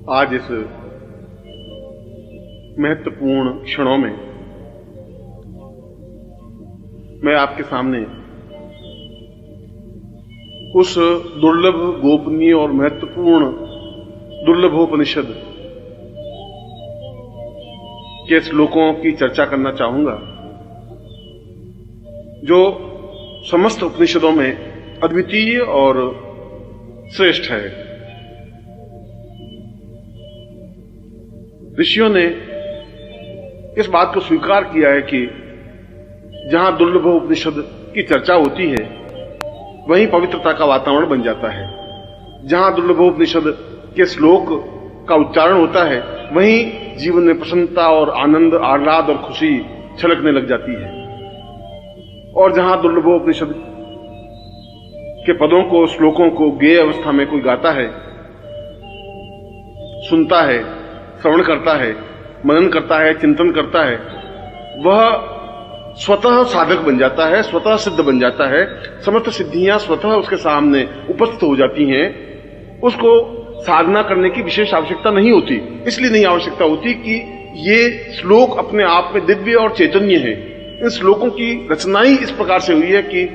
आज इस महत्वपूर्ण क्षणों में मैं आपके सामने उस दुर्लभ, गोपनीय और महत्वपूर्ण दुर्लभोपनिषद के श्लोकों की चर्चा करना चाहूंगा जो समस्त उपनिषदों में अद्वितीय और श्रेष्ठ है। ऋषियों ने इस बात को स्वीकार किया है कि जहां दुर्लभोपनिषद की चर्चा होती है वहीं पवित्रता का वातावरण बन जाता है। जहां दुर्लभोपनिषद के श्लोक का उच्चारण होता है वहीं जीवन में प्रसन्नता और आनंद, आह्लाद और खुशी छलकने लग जाती है। और जहां दुर्लभोपनिषद के पदों को, श्लोकों को गेय अवस्था में कोई गाता है, सुनता है, श्रवण करता है, मनन करता है, चिंतन करता है, वह स्वतः साधक बन जाता है, स्वतः सिद्ध बन जाता है। समस्त सिद्धियां स्वतः उसके सामने उपस्थित हो जाती हैं। उसको साधना करने की विशेष आवश्यकता नहीं होती। इसलिए नहीं आवश्यकता होती कि ये श्लोक अपने आप में दिव्य और चैतन्य है। इन श्लोकों की रचना ही इस प्रकार से हुई है कि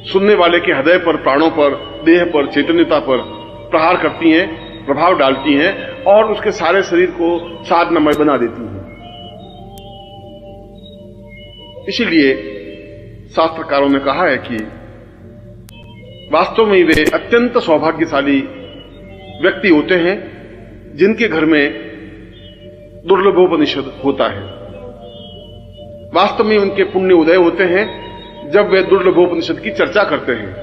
सुनने वाले के हृदय पर, प्राणों पर, देह पर, चैतन्यता पर प्रहार करती हैं, प्रभाव डालती हैं और उसके सारे शरीर को साधनामय बना देती हैं। इसीलिए शास्त्रकारों ने कहा है कि वास्तव में वे अत्यंत सौभाग्यशाली व्यक्ति होते हैं जिनके घर में दुर्लभोपनिषद होता है। वास्तव में उनके पुण्य उदय होते हैं जब वे दुर्लभोपनिषद की चर्चा करते हैं।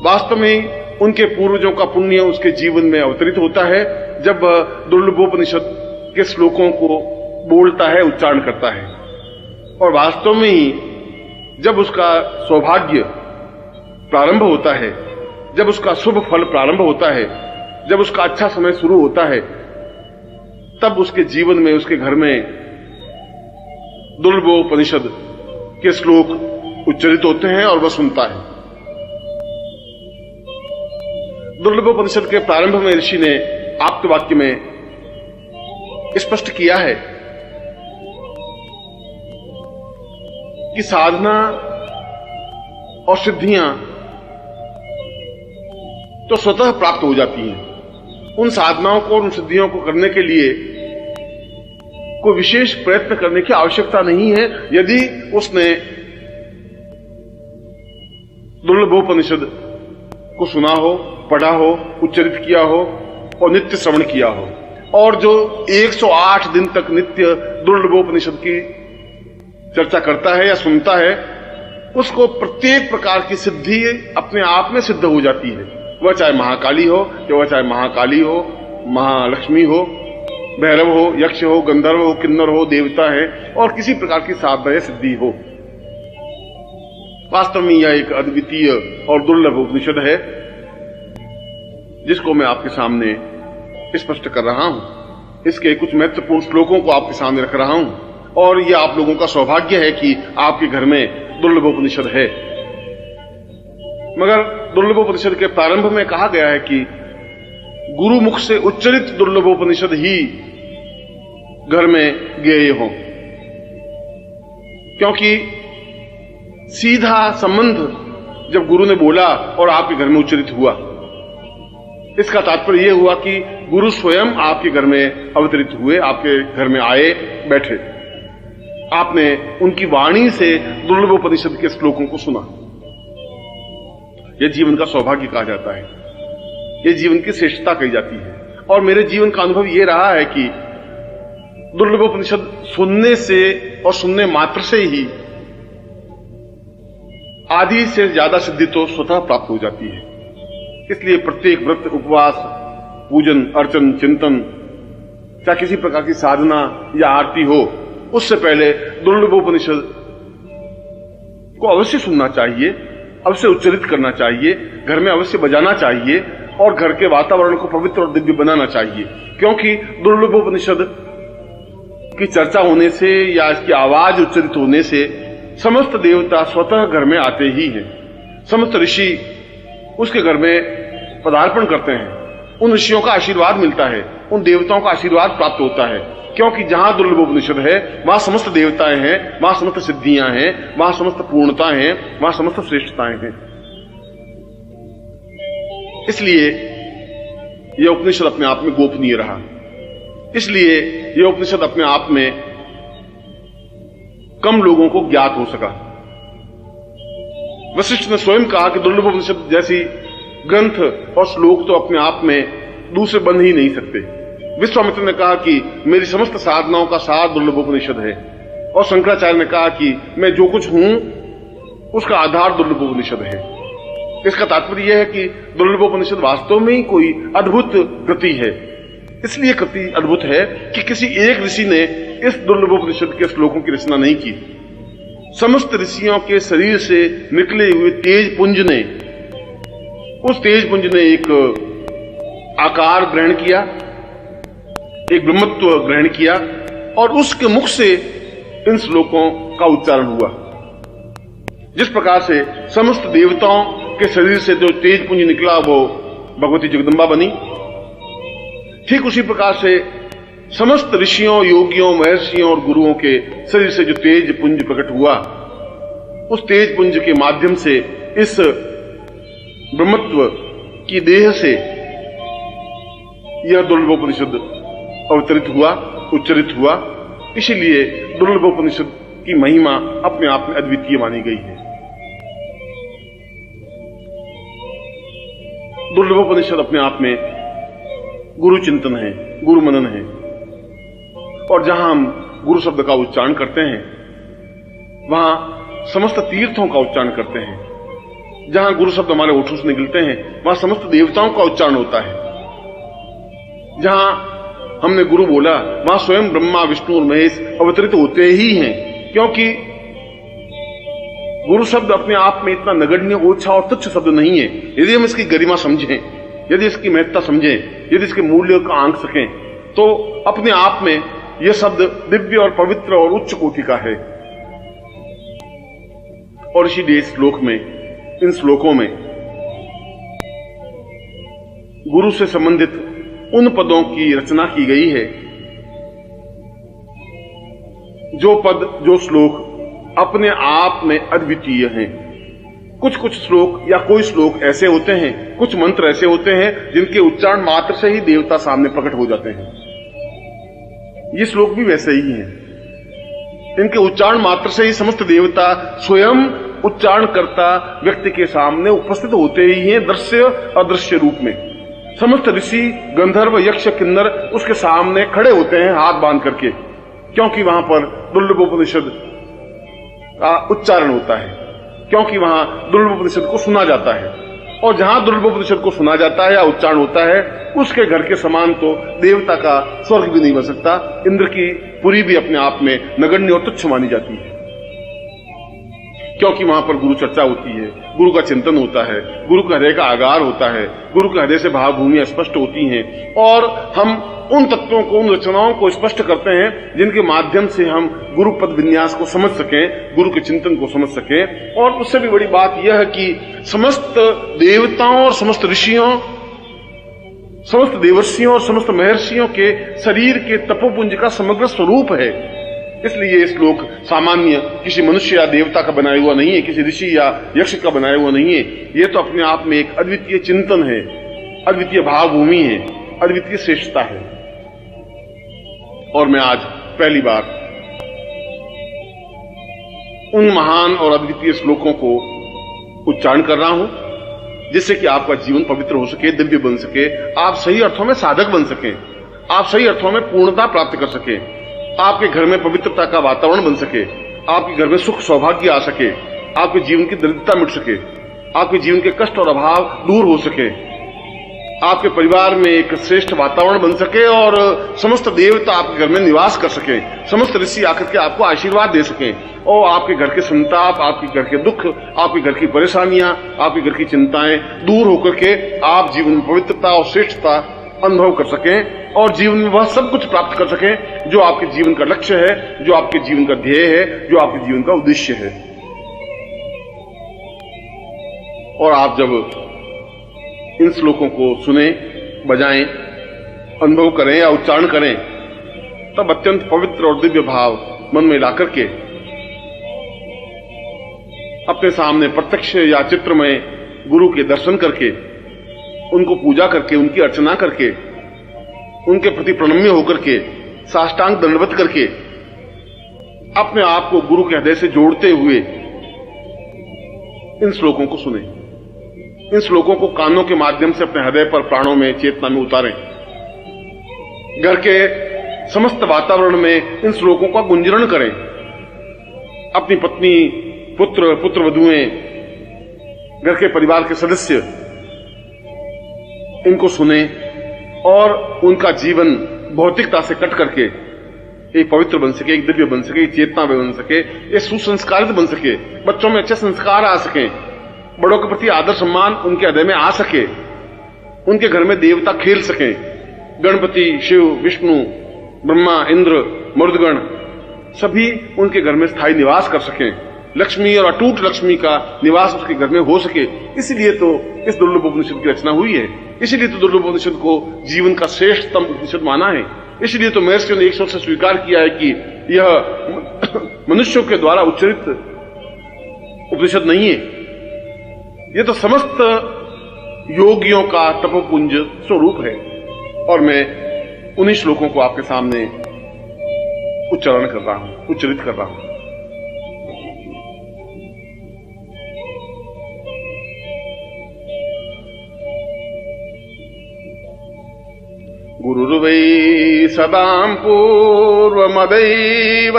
वास्तव में उनके पूर्वजों का पुण्य उसके जीवन में अवतरित होता है जब दुर्लभोपनिषद के श्लोकों को बोलता है, उच्चारण करता है। और वास्तव में ही जब उसका सौभाग्य प्रारंभ होता है, जब उसका शुभ फल प्रारंभ होता है, जब उसका अच्छा समय शुरू होता है, तब उसके जीवन में, उसके घर में दुर्लभोपनिषद के श्लोक उच्चरित होते हैं और वह सुनता है। दुर्लभोपनिषद के प्रारंभ में ऋषि ने आप्तवाक्य में स्पष्ट किया है कि साधना और सिद्धियां तो स्वतः प्राप्त हो जाती हैं। उन साधनाओं को और उन सिद्धियों को करने के लिए कोई विशेष प्रयत्न करने की आवश्यकता नहीं है। यदि उसने दुर्लभोपनिषद को सुना हो, पढ़ा हो, उच्चरित किया हो और नित्य श्रवण किया हो। और जो 108 दिन तक नित्य दुर्लभोपनिषद की चर्चा करता है या सुनता है, उसको प्रत्येक प्रकार की सिद्धि अपने आप में सिद्ध हो जाती है। वह चाहे महाकाली हो, वह चाहे महाकाली हो, महालक्ष्मी हो, भैरव हो, यक्ष हो, गंधर्व हो, किन्नर हो, देवता है और किसी प्रकार की साधना सिद्धि हो। वास्तव में यह एक अद्वितीय और दुर्लभ उपनिषद है जिसको मैं आपके सामने स्पष्ट कर रहा हूं। इसके कुछ महत्वपूर्ण श्लोकों को आपके सामने रख रहा हूं और यह आप लोगों का सौभाग्य है कि आपके घर में दुर्लभोपनिषद है। मगर दुर्लभोपनिषद के प्रारंभ में कहा गया है कि गुरु मुख से उच्चरित दुर्लभोपनिषद ही घर में गेय हो, क्योंकि सीधा संबंध जब गुरु ने बोला और आपके घर में उच्चरित हुआ, इसका तात्पर्य यह हुआ कि गुरु स्वयं आपके घर में अवतरित हुए, आपके घर में आए, बैठे। आपने उनकी वाणी से दुर्लभोपनिषद के श्लोकों को सुना। यह जीवन का सौभाग्य कहा जाता है, यह जीवन की श्रेष्ठता कही जाती है। और मेरे जीवन का अनुभव यह रहा है कि दुर्लभोपनिषद सुनने से और सुनने मात्र से ही आदि से ज्यादा सिद्धि तो स्वतः प्राप्त हो जाती है। इसलिए प्रत्येक व्रत, उपवास, पूजन, अर्चन, चिंतन, चाहे किसी प्रकार की साधना या आरती हो, उससे पहले दुर्लभोपनिषद को अवश्य सुनना चाहिए, अवश्य उच्चरित करना चाहिए, घर में अवश्य बजाना चाहिए और घर के वातावरण को पवित्र और दिव्य बनाना चाहिए। क्योंकि दुर्लभोपनिषद की चर्चा होने से या इसकी आवाज उच्चरित होने से समस्त देवता स्वतः घर में आते ही हैं। समस्त ऋषि उसके घर में पदार्पण करते हैं उन ऋषियों का आशीर्वाद मिलता है, उन देवताओं का आशीर्वाद प्राप्त होता है, क्योंकि जहां दुर्लभोपनिषद है वहां समस्त देवताएं हैं, वहां समस्त सिद्धियां हैं, वहां समस्त पूर्णता हैं, वहां समस्त श्रेष्ठताएं हैं। इसलिए यह उपनिषद अपने आप में गोपनीय रहा, इसलिए यह उपनिषद अपने आप में कम लोगों को ज्ञात हो सका। वशिष्ठ ने स्वयं कहा कि दुर्लभोपनिषद जैसी ग्रंथ और श्लोक तो अपने आप में दूसरे बन ही नहीं सकते। विश्वामित्र ने कहा कि मेरी समस्त साधनाओं का सार दुर्लभोपनिषद है, और शंकराचार्य ने कहा कि मैं जो कुछ हूं उसका आधार दुर्लभोपनिषद है। इसका तात्पर्य यह है कि दुर्लभोपनिषद वास्तव में ही कोई अद्भुत कृति है। इसलिए कृति अद्भुत है कि किसी एक ऋषि ने इस दुर्लभोपनिषद के श्लोकों की रचना नहीं की। समस्त ऋषियों के शरीर से निकले हुए तेज पुंज ने, उस तेज पुंज ने एक आकार ग्रहण किया, एक ब्रह्मत्व ग्रहण किया, और उसके मुख से इन श्लोकों का उच्चारण हुआ। जिस प्रकार से समस्त देवताओं के शरीर से जो तेज पुंज निकला वो भगवती जगदम्बा बनी, ठीक उसी प्रकार से समस्त ऋषियों, योगियों, महर्षियों और गुरुओं के शरीर से जो तेज पुंज प्रकट हुआ, उस तेज पुंज के माध्यम से इस ब्रह्मत्व की देह से यह दुर्लभोपनिषद अवतरित हुआ, उच्चरित हुआ। इसीलिए दुर्लभोपनिषद की महिमा अपने आप में अद्वितीय मानी गई है। दुर्लभोपनिषद अपने आप में गुरु चिंतन है, गुरु मनन है, और जहां हम गुरु शब्द का उच्चारण करते हैं वहां समस्त तीर्थों का उच्चारण करते हैं। जहां गुरु शब्द हमारे ओठों से निकलते हैं वहां समस्त देवताओं का उच्चारण होता है। जहां हमने गुरु बोला वहां स्वयं ब्रह्मा, विष्णु और महेश अवतरित होते ही हैं, क्योंकि गुरु शब्द अपने आप में इतना नगण्य, ओछा और तुच्छ शब्द नहीं है। यदि हम इसकी गरिमा समझें, यदि इसकी महत्ता समझें, यदि इसके मूल्य का आंक सकें, तो अपने आप में यह शब्द दिव्य और पवित्र और उच्च कोटि का है। और इसीलिए इस श्लोक में, इन श्लोकों में गुरु से संबंधित उन पदों की रचना की गई है जो पद, जो श्लोक अपने आप में अद्वितीय हैं। कुछ कुछ श्लोक या कोई श्लोक ऐसे होते हैं, कुछ मंत्र ऐसे होते हैं जिनके उच्चारण मात्र से ही देवता सामने प्रकट हो जाते हैं। ये श्लोक भी वैसे ही हैं। इनके उच्चारण मात्र से ही समस्त देवता स्वयं उच्चारण करता व्यक्ति के सामने उपस्थित होते ही हैं, दृश्य अदृश्य रूप में। समस्त ऋषि, गंधर्व, यक्ष, किन्नर उसके सामने खड़े होते हैं हाथ बांध करके, क्योंकि वहां पर दुर्लभोपनिषद का उच्चारण होता है, क्योंकि वहां दुर्लभोपनिषद को सुना जाता है। और जहां दुर्लभोपनिषद को सुना जाता है या उच्चारण होता है, उसके घर के समान तो देवता का स्वर्ग भी नहीं बन सकता। इंद्र की पुरी भी अपने आप में नगण्य और तुच्छ मानी जाती है, क्योंकि वहां पर गुरु चर्चा होती है, गुरु का चिंतन होता है, गुरु के हृदय का आगार होता है, गुरु के हृदय से भाव भूमियां स्पष्ट होती हैं, और हम उन तत्वों को, उन रचनाओं को स्पष्ट करते हैं जिनके माध्यम से हम गुरु पद विन्यास को समझ सकें, गुरु के चिंतन को समझ सकें। और उससे भी बड़ी बात यह है कि समस्त देवताओं और समस्त ऋषियों, समस्त देवर्षियों और समस्त महर्षियों के शरीर के तपोपुंज का समग्र स्वरूप है। इसलिए ये श्लोक सामान्य किसी मनुष्य या देवता का बनाया हुआ नहीं है, किसी ऋषि या यक्ष का बनाया हुआ नहीं है। ये तो अपने आप में एक अद्वितीय चिंतन है, अद्वितीय भावभूमि है, अद्वितीय श्रेष्ठता है। और मैं आज पहली बार उन महान और अद्वितीय श्लोकों को उच्चारण कर रहा हूं, जिससे कि आपका जीवन पवित्र हो सके, दिव्य बन सके, आप सही अर्थों में साधक बन सकें, आप सही अर्थों में पूर्णता प्राप्त कर सके, आपके घर में पवित्रता का वातावरण बन सके, आपके घर में सुख सौभाग्य आ सके, आपके जीवन की दरिद्रता मिट सके, आपके जीवन के कष्ट और अभाव दूर हो सके, आपके परिवार में एक श्रेष्ठ वातावरण बन सके और समस्त देवता आपके घर में निवास कर सके, समस्त ऋषि आकर के आपको आशीर्वाद दे सके, और आपके घर के संताप, आपके घर के दुख, आपके घर की परेशानियां, आपके घर की चिंताएं दूर होकर के आप जीवन में पवित्रता और श्रेष्ठता अनुभव कर सकें, और जीवन में वह सब कुछ प्राप्त कर सकें जो आपके जीवन का लक्ष्य है, जो आपके जीवन का ध्येय है, जो आपके जीवन का उद्देश्य है। और आप जब इन श्लोकों को सुने बजाएं, अनुभव करें या उच्चारण करें, तब अत्यंत पवित्र और दिव्य भाव मन में लाकर के अपने सामने प्रत्यक्ष या चित्र में गुरु के दर्शन करके, उनको पूजा करके, उनकी अर्चना करके, उनके प्रति प्रणम्य होकर के, साष्टांग दंडवत करके अपने आप को गुरु के हृदय से जोड़ते हुए इन श्लोकों को सुने, इन श्लोकों को कानों के माध्यम से अपने हृदय पर, प्राणों में, चेतना में उतारें। घर के समस्त वातावरण में इन श्लोकों का गुंजरण करें। अपनी पत्नी, पुत्र, पुत्रवधुएं, घर के परिवार के सदस्य इनको सुने और उनका जीवन भौतिकता से कट करके एक पवित्र बन सके, एक दिव्य बन सके, एक चेतना में बन सके, एक सुसंस्कारित बन सके, बच्चों में अच्छे संस्कार आ सके, बड़ों के प्रति आदर सम्मान उनके हृदय में आ सके, उनके घर में देवता खेल सके, गणपति, शिव, विष्णु, ब्रह्मा, इंद्र, मरुदगण सभी उनके घर में स्थायी निवास कर सकें, लक्ष्मी और अटूट लक्ष्मी का निवास उसके घर में हो सके। इसलिए तो इस दुर्लभ उपनिषद की रचना हुई है, इसलिए तो दुर्लभ उपनिषद को जीवन का श्रेष्ठतम उपनिषद माना है, इसलिए तो महर्षियों ने एक स्वर से स्वीकार किया है कि यह मनुष्यों के द्वारा उच्चरित उपनिषद नहीं है, यह तो समस्त योगियों का तपोपुंज स्वरूप है। और मैं उन्हीं श्लोकों को आपके सामने उच्चारण कर रहा हूं, उच्चरित कर रहा हूं। गुरुर्वै सदां पूर्वमदैव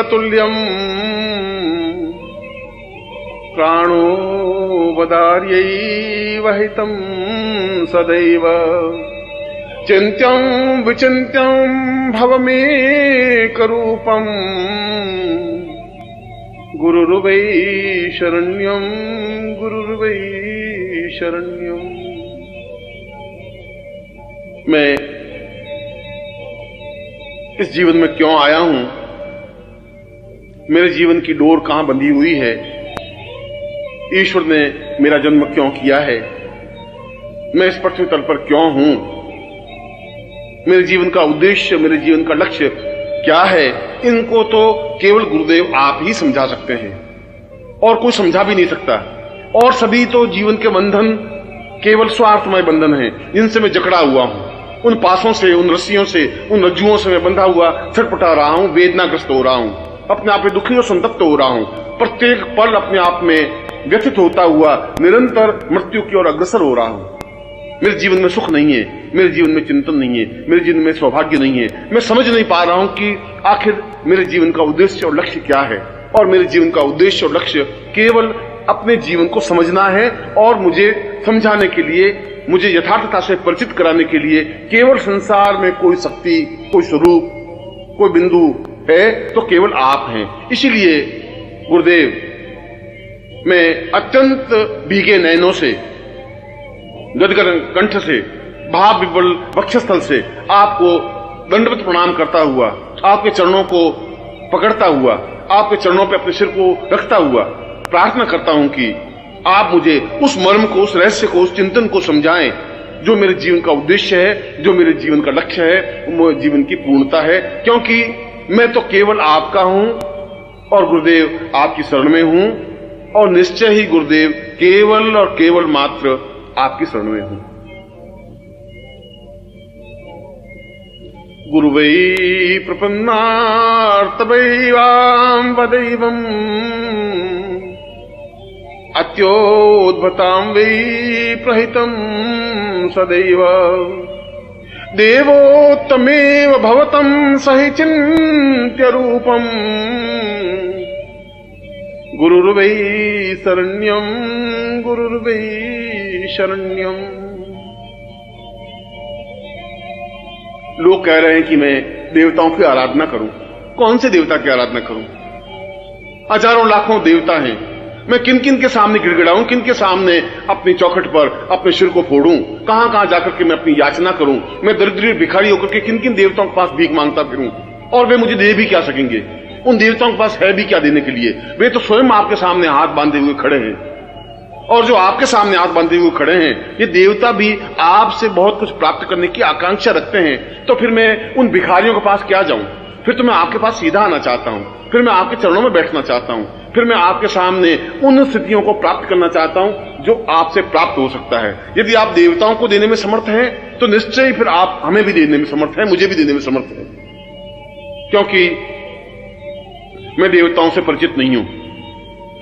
तुल्यम् प्राणो वदार्यैव हितं सदैव चिन्त्यं विचिन्त्यं भवमेकरूपम् गुरुर्वै शरण्यं गुरुर्वै शरण्यम्। मैं इस जीवन में क्यों आया हूं, मेरे जीवन की डोर कहां बंधी हुई है, ईश्वर ने मेरा जन्म क्यों किया है, मैं इस पृथ्वी तल पर क्यों हूं, मेरे जीवन का उद्देश्य, मेरे जीवन का लक्ष्य क्या है, इनको तो केवल गुरुदेव आप ही समझा सकते हैं और कोई समझा भी नहीं सकता। और सभी तो जीवन के बंधन केवल स्वार्थमय बंधन हैं जिनसे मैं जकड़ा हुआ हूं। उन पासों से, उन रस्सियों से, उन रज्जुओं से मैं बंधा हुआ छटपटा रहा हूं, वेदनाग्रस्त हो रहा हूं, अपने आप में दुखी और संतप्त हो रहा हूं, प्रत्येक पल अपने आप में व्यथित होता हुआ निरंतर मृत्यु की ओर अग्रसर हो रहा हूं। मेरे जीवन में सुख नहीं है, मेरे जीवन में चिंतन नहीं है, मेरे जीवन में सौभाग्य नहीं है। मैं समझ नहीं पा रहा हूं कि आखिर मेरे जीवन का उद्देश्य और लक्ष्य क्या है। और मेरे जीवन का उद्देश्य और लक्ष्य केवल अपने जीवन को समझना है और मुझे समझाने के लिए, मुझे यथार्थता से परिचित कराने के लिए केवल संसार में कोई शक्ति, कोई स्वरूप, कोई बिंदु है तो केवल आप हैं। इसीलिए गुरुदेव, मैं अत्यंत भीगे नयनों से, गदगद कंठ से, भाव विवल वक्षस्थल से आपको दंडवत प्रणाम करता हुआ, आपके चरणों को पकड़ता हुआ, आपके चरणों पे अपने सिर को रखता हुआ प्रार्थना करता हूं कि आप मुझे उस मर्म को, उस रहस्य को, उस चिंतन को समझाएं जो मेरे जीवन का उद्देश्य है, जो मेरे जीवन का लक्ष्य है, वो जीवन की पूर्णता है। क्योंकि मैं तो केवल आपका हूं और गुरुदेव आपकी शरण में हूं, और निश्चय ही गुरुदेव केवल और केवल मात्र आपकी शरण में हूं। गुरुवै प्रपन्नार्तवैवां वदैवम् अत्योद्भतां वै प्रहितं सदैव देवोत्तमेव भवतं सहि चिन्त्य रूपम् गुरुर्वै शरण्यं गुरुर्वै शरण्यम। लोग कह रहे हैं कि मैं देवताओं की आराधना करूं। कौन से देवता की आराधना करूं? हजारों लाखों देवता हैं। मैं किन किन के सामने गिड़गिड़ाऊं, किन के सामने अपनी चौखट पर अपने सिर को फोड़ूं, कहां कहां जाकर के मैं अपनी याचना करूं, मैं दरिद्र भिखारी होकर के किन किन देवताओं के पास भीख मांगता फिरूं, और वे मुझे दे भी क्या सकेंगे? उन देवताओं के पास है भी क्या देने के लिए? वे तो स्वयं आपके सामने हाथ बांधे हुए खड़े हैं और जो आपके सामने हाथ बांधे हुए खड़े हैं, ये देवता भी आपसे बहुत कुछ प्राप्त करने की आकांक्षा रखते हैं। तो फिर मैं उन भिखारियों के पास क्या जाऊं? फिर तो मैं आपके पास सीधा आना चाहता हूं, फिर मैं आपके चरणों में बैठना चाहता हूं, फिर मैं आपके सामने उन स्थितियों को प्राप्त करना चाहता हूं जो आपसे प्राप्त हो सकता है। यदि आप देवताओं को देने में समर्थ हैं तो निश्चय ही फिर आप हमें भी देने में समर्थ हैं, मुझे भी देने में समर्थ हैं, क्योंकि मैं देवताओं से परिचित नहीं हूं,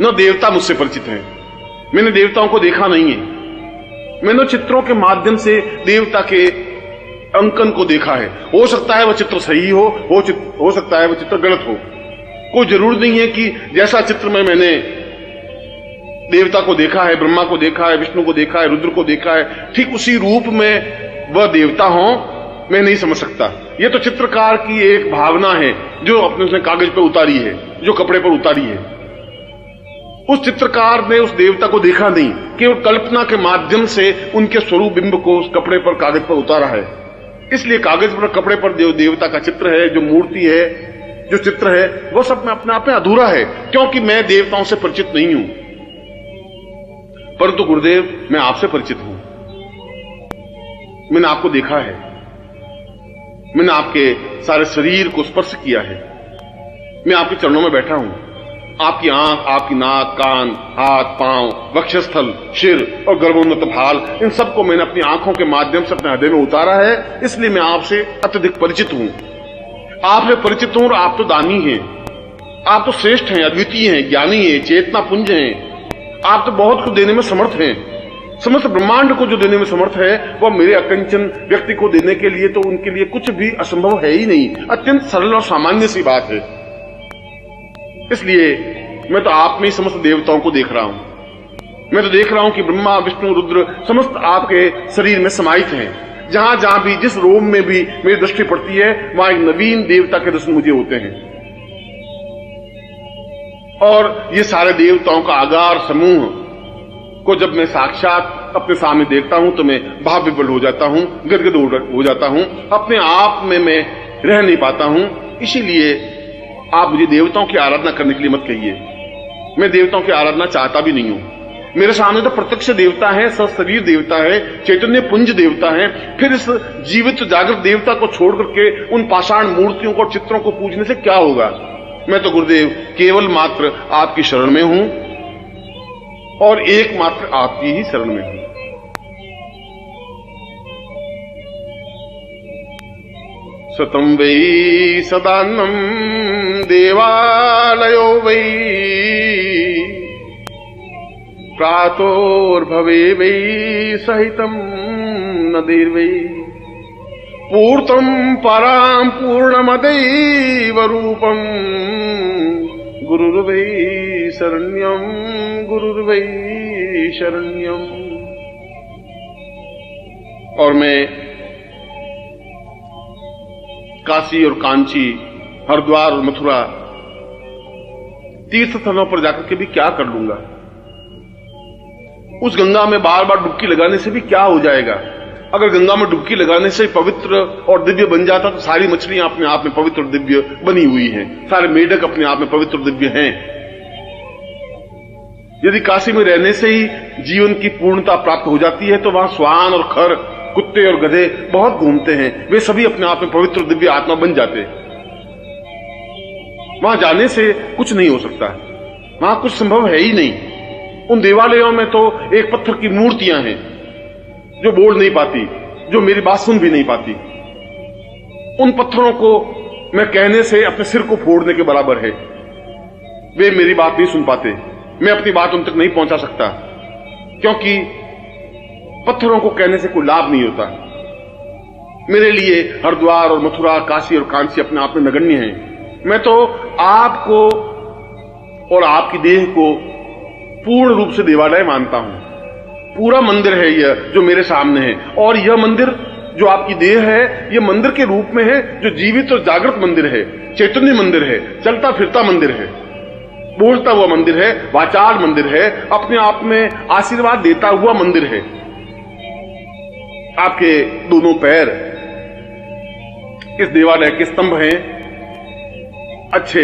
न देवता मुझसे परिचित हैं। मैंने देवताओं को देखा नहीं है। मैंने चित्रों के माध्यम से देवता के अंकन को देखा है। हो सकता है वह चित्र सही हो सकता है वह चित्र गलत हो। कोई जरूर नहीं है कि जैसा चित्र में मैंने देवता को देखा है, ब्रह्मा को देखा है, विष्णु को देखा है, रुद्र को देखा है, ठीक उसी रूप में वह देवता हो, मैं नहीं समझ सकता। यह तो चित्रकार की एक भावना है जो अपने उसने कागज पर उतारी है, जो कपड़े पर उतारी है। उस चित्रकार ने उस देवता को देखा नहीं, केवल कल्पना के माध्यम से उनके स्वरूप बिंब को उस कपड़े पर, कागज पर उतारा है। इसलिए कागज पर, कपड़े पर जो देवता का चित्र है, जो मूर्ति है, जो चित्र है, वह सब में अपने आप में अधूरा है, क्योंकि मैं देवताओं से परिचित नहीं हूं। परंतु गुरुदेव, मैं आपसे परिचित हूं। मैंने आपको देखा है, मैंने आपके सारे शरीर को स्पर्श किया है। मैं आपके चरणों में बैठा हूं। आपकी आंख, आपकी नाक, कान, हाथ, पांव, वक्षस्थल, सिर और गर्भोन्नत भाल, इन सबको मैंने अपनी आंखों के माध्यम से अपने हृदय में उतारा है। इसलिए मैं आपसे अत्यधिक परिचित हूं। आपसे परिचित हूं और आप तो दानी हैं, आप तो श्रेष्ठ हैं, अद्वितीय हैं, ज्ञानी हैं, चेतना पुंज हैं। आप तो बहुत कुछ देने में समर्थ हैं। समस्त ब्रह्मांड को जो देने में समर्थ है, वह मेरे अकंचन व्यक्ति को देने के लिए तो उनके लिए कुछ भी असंभव है ही नहीं। अत्यंत सरल और सामान्य सी बात है। इसलिए मैं तो आप में ही समस्त देवताओं को देख रहा हूं। मैं तो देख रहा हूं कि ब्रह्मा, विष्णु, रुद्र समस्त आपके शरीर में समाहित हैं। जहां जहां भी, जिस रोम में भी मेरी दृष्टि पड़ती है, वहां एक नवीन देवता के दर्शन मुझे होते हैं। और ये सारे देवताओं का आगार समूह को जब मैं साक्षात अपने सामने देखता हूं तो मैं भाव विवल हो जाता हूं, गदगद हो जाता हूं, अपने आप में मैं रह नहीं पाता हूं। इसीलिए आप मुझे देवताओं की आराधना करने के लिए मत कहिए। मैं देवताओं की आराधना चाहता भी नहीं हूं। मेरे सामने तो प्रत्यक्ष देवता है, सशरीर देवता है, चैतन्य पुंज देवता है। फिर इस जीवित जागृत देवता को छोड़ करके उन पाषाण मूर्तियों को और चित्रों को पूजने से क्या होगा? मैं तो गुरुदेव केवल मात्र आपकी शरण में हूं और एकमात्र आपकी ही शरण में हूं। सतं वै सदान्नं देवालयो वै प्रातोर्भवे वै सहितं नदीर्वै पूर्तं परां पूर्णमदैव रूपं गुरुर्वै शरण्यं गुरुर्वै शरण्यं। और मैं काशी और कांची, हरिद्वार और मथुरा तीर्थ स्थलों पर जाकर के भी क्या कर लूंगा? उस गंगा में बार बार डुबकी लगाने से भी क्या हो जाएगा? अगर गंगा में डुबकी लगाने से पवित्र और दिव्य बन जाता तो सारी मछलियां अपने आप में पवित्र और दिव्य बनी हुई हैं, सारे मेढक अपने आप में पवित्र और दिव्य हैं। यदि काशी में रहने से ही जीवन की पूर्णता प्राप्त हो जाती है तो वहां श्वान और खर, कुत्ते और गधे बहुत घूमते हैं, वे सभी अपने आप में पवित्र दिव्य आत्मा बन जाते हैं। वहां जाने से कुछ नहीं हो सकता, वहां कुछ संभव है ही नहीं। उन देवालयों में तो एक पत्थर की मूर्तियां हैं जो बोल नहीं पाती, जो मेरी बात सुन भी नहीं पाती। उन पत्थरों को मैं कहने से अपने सिर को फोड़ने के बराबर है। वे मेरी बात नहीं सुन पाते, मैं अपनी बात उन तक नहीं पहुंचा सकता, क्योंकि पत्थरों को कहने से कोई लाभ नहीं होता। मेरे लिए हरिद्वार और मथुरा, काशी और कांची अपने आप में नगण्य हैं। मैं तो आपको और आपकी देह को पूर्ण रूप से देवालय मानता हूं। पूरा मंदिर है यह जो मेरे सामने है, और यह मंदिर जो आपकी देह है, यह मंदिर के रूप में है, जो जीवित और जागृत मंदिर है, चैतन्य मंदिर है, चलता फिरता मंदिर है, बोलता हुआ मंदिर है, वाचाल मंदिर है, अपने आप में आशीर्वाद देता हुआ मंदिर है। आपके दोनों पैर इस देवालय के स्तंभ हैं। अच्छे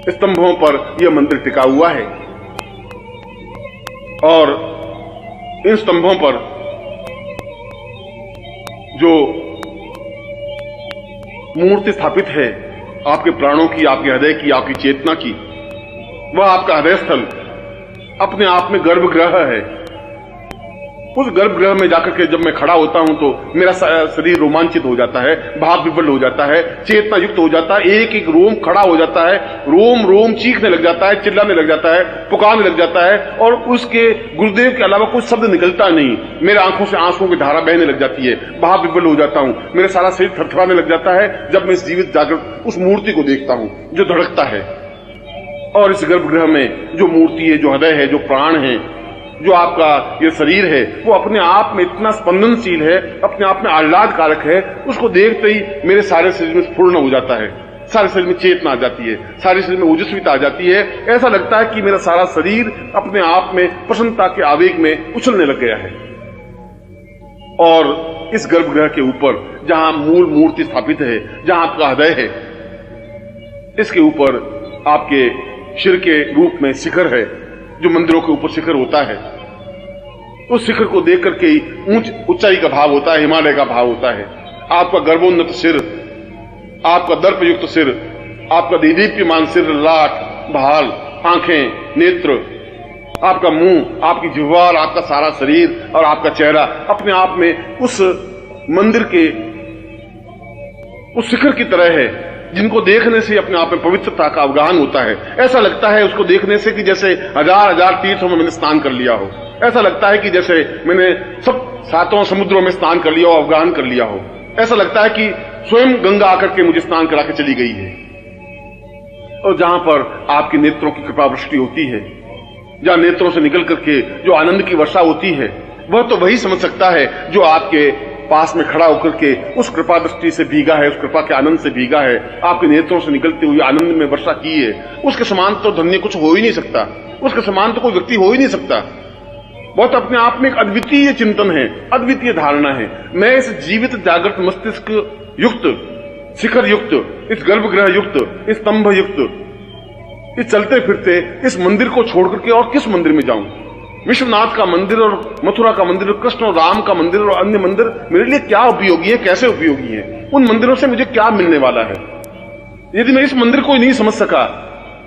स्तंभों पर यह मंदिर टिका हुआ है। और इन स्तंभों पर जो मूर्ति स्थापित है आपके प्राणों की, आपके हृदय की, आपकी चेतना की, वह आपका हृदय स्थल अपने आप में गर्भगृह है। उस गर्भगृह में जाकर के जब मैं खड़ा होता हूं तो मेरा शरीर रोमांचित हो जाता है, भाव विवल हो जाता है, चेतना युक्त हो जाता है, एक एक रोम खड़ा हो जाता है, रोम रोम चीखने लग जाता है, चिल्लाने लग जाता है, पुकारने लग जाता है, और उसके गुरुदेव के अलावा कुछ शब्द निकलता नहीं। मेरे आंखों से आंसुओं की धारा बहने लग जाती है, भाव विवल हो जाता हूं, मेरा सारा शरीर थरथराने लग जाता है जब मैं इस जीवित जागृत उस मूर्ति को देखता हूं जो धड़कता है। और इस गर्भगृह में जो मूर्ति है, जो हृदय है, जो प्राण है, जो आपका ये शरीर है, वो अपने आप में इतना स्पंदनशील है, अपने आप में आह्लादकारक है, उसको देखते ही मेरे सारे शरीर में स्फूर्ण हो जाता है, सारे शरीर में चेतना आ जाती है, सारे शरीर में ओजस्विता आ जाती है। ऐसा लगता है कि मेरा सारा शरीर अपने आप में प्रसन्नता के आवेग में उछलने लग गया है। और इस गर्भगृह के ऊपर जहां मूल मूर्ति स्थापित है, जहां आपका हृदय है, इसके ऊपर आपके शिर के रूप में शिखर है, जो मंदिरों के ऊपर शिखर होता है। उस शिखर को देख करके ही ऊंचाई का भाव होता है, हिमालय का भाव होता है। आपका गर्भोन्नत सिर, आपका दर्पयुक्त सिर, आपका दीदीप्यमान सिर, लाट, भाल, आंखें, नेत्र, आपका मुंह, आपकी जिह्वा, आपका सारा शरीर और आपका चेहरा अपने आप में उस मंदिर के उस शिखर की तरह है, जिनको देखने से अपने आप में पवित्रता का अवगाहन होता है। ऐसा लगता है उसको देखने से कि जैसे हजार हजार तीर्थों में मैंने स्नान कर लिया हो। ऐसा लगता है कि जैसे मैंने सब 7 समुद्रों में स्नान कर लिया हो, अवगाहन कर लिया हो। ऐसा लगता है कि स्वयं गंगा आकर के मुझे स्नान करा के चली गई है। और जहां पर आपके नेत्रों की कृपा वृष्टि होती है, जहां नेत्रों से निकल करके जो आनंद की वर्षा होती है, वह तो वही समझ सकता है जो आपके पास में खड़ा होकर के उस कृपा दृष्टि से भीगा है, उस कृपा के आनंद से भीगा है, आपके नेत्रों से निकलते हुए आनंद में वर्षा की है। उसके समान तो धन्य कुछ हो ही नहीं सकता, उसके समान तो कोई व्यक्ति हो ही नहीं सकता। बहुत अपने आप में एक अद्वितीय चिंतन है, अद्वितीय धारणा है। मैं इस जीवित जागृत मस्तिष्क युक्त, शिखर युक्त, इस गर्भगृह युक्त, इस स्तंभ युक्त, इस चलते फिरते इस मंदिर को छोड़ करके और किस मंदिर में जाऊं? विश्वनाथ का मंदिर और मथुरा का मंदिर, कृष्ण और राम का मंदिर और अन्य मंदिर मेरे लिए क्या उपयोगी है, कैसे उपयोगी है? उन मंदिरों से मुझे क्या मिलने वाला है? यदि मैं इस मंदिर को नहीं समझ सका,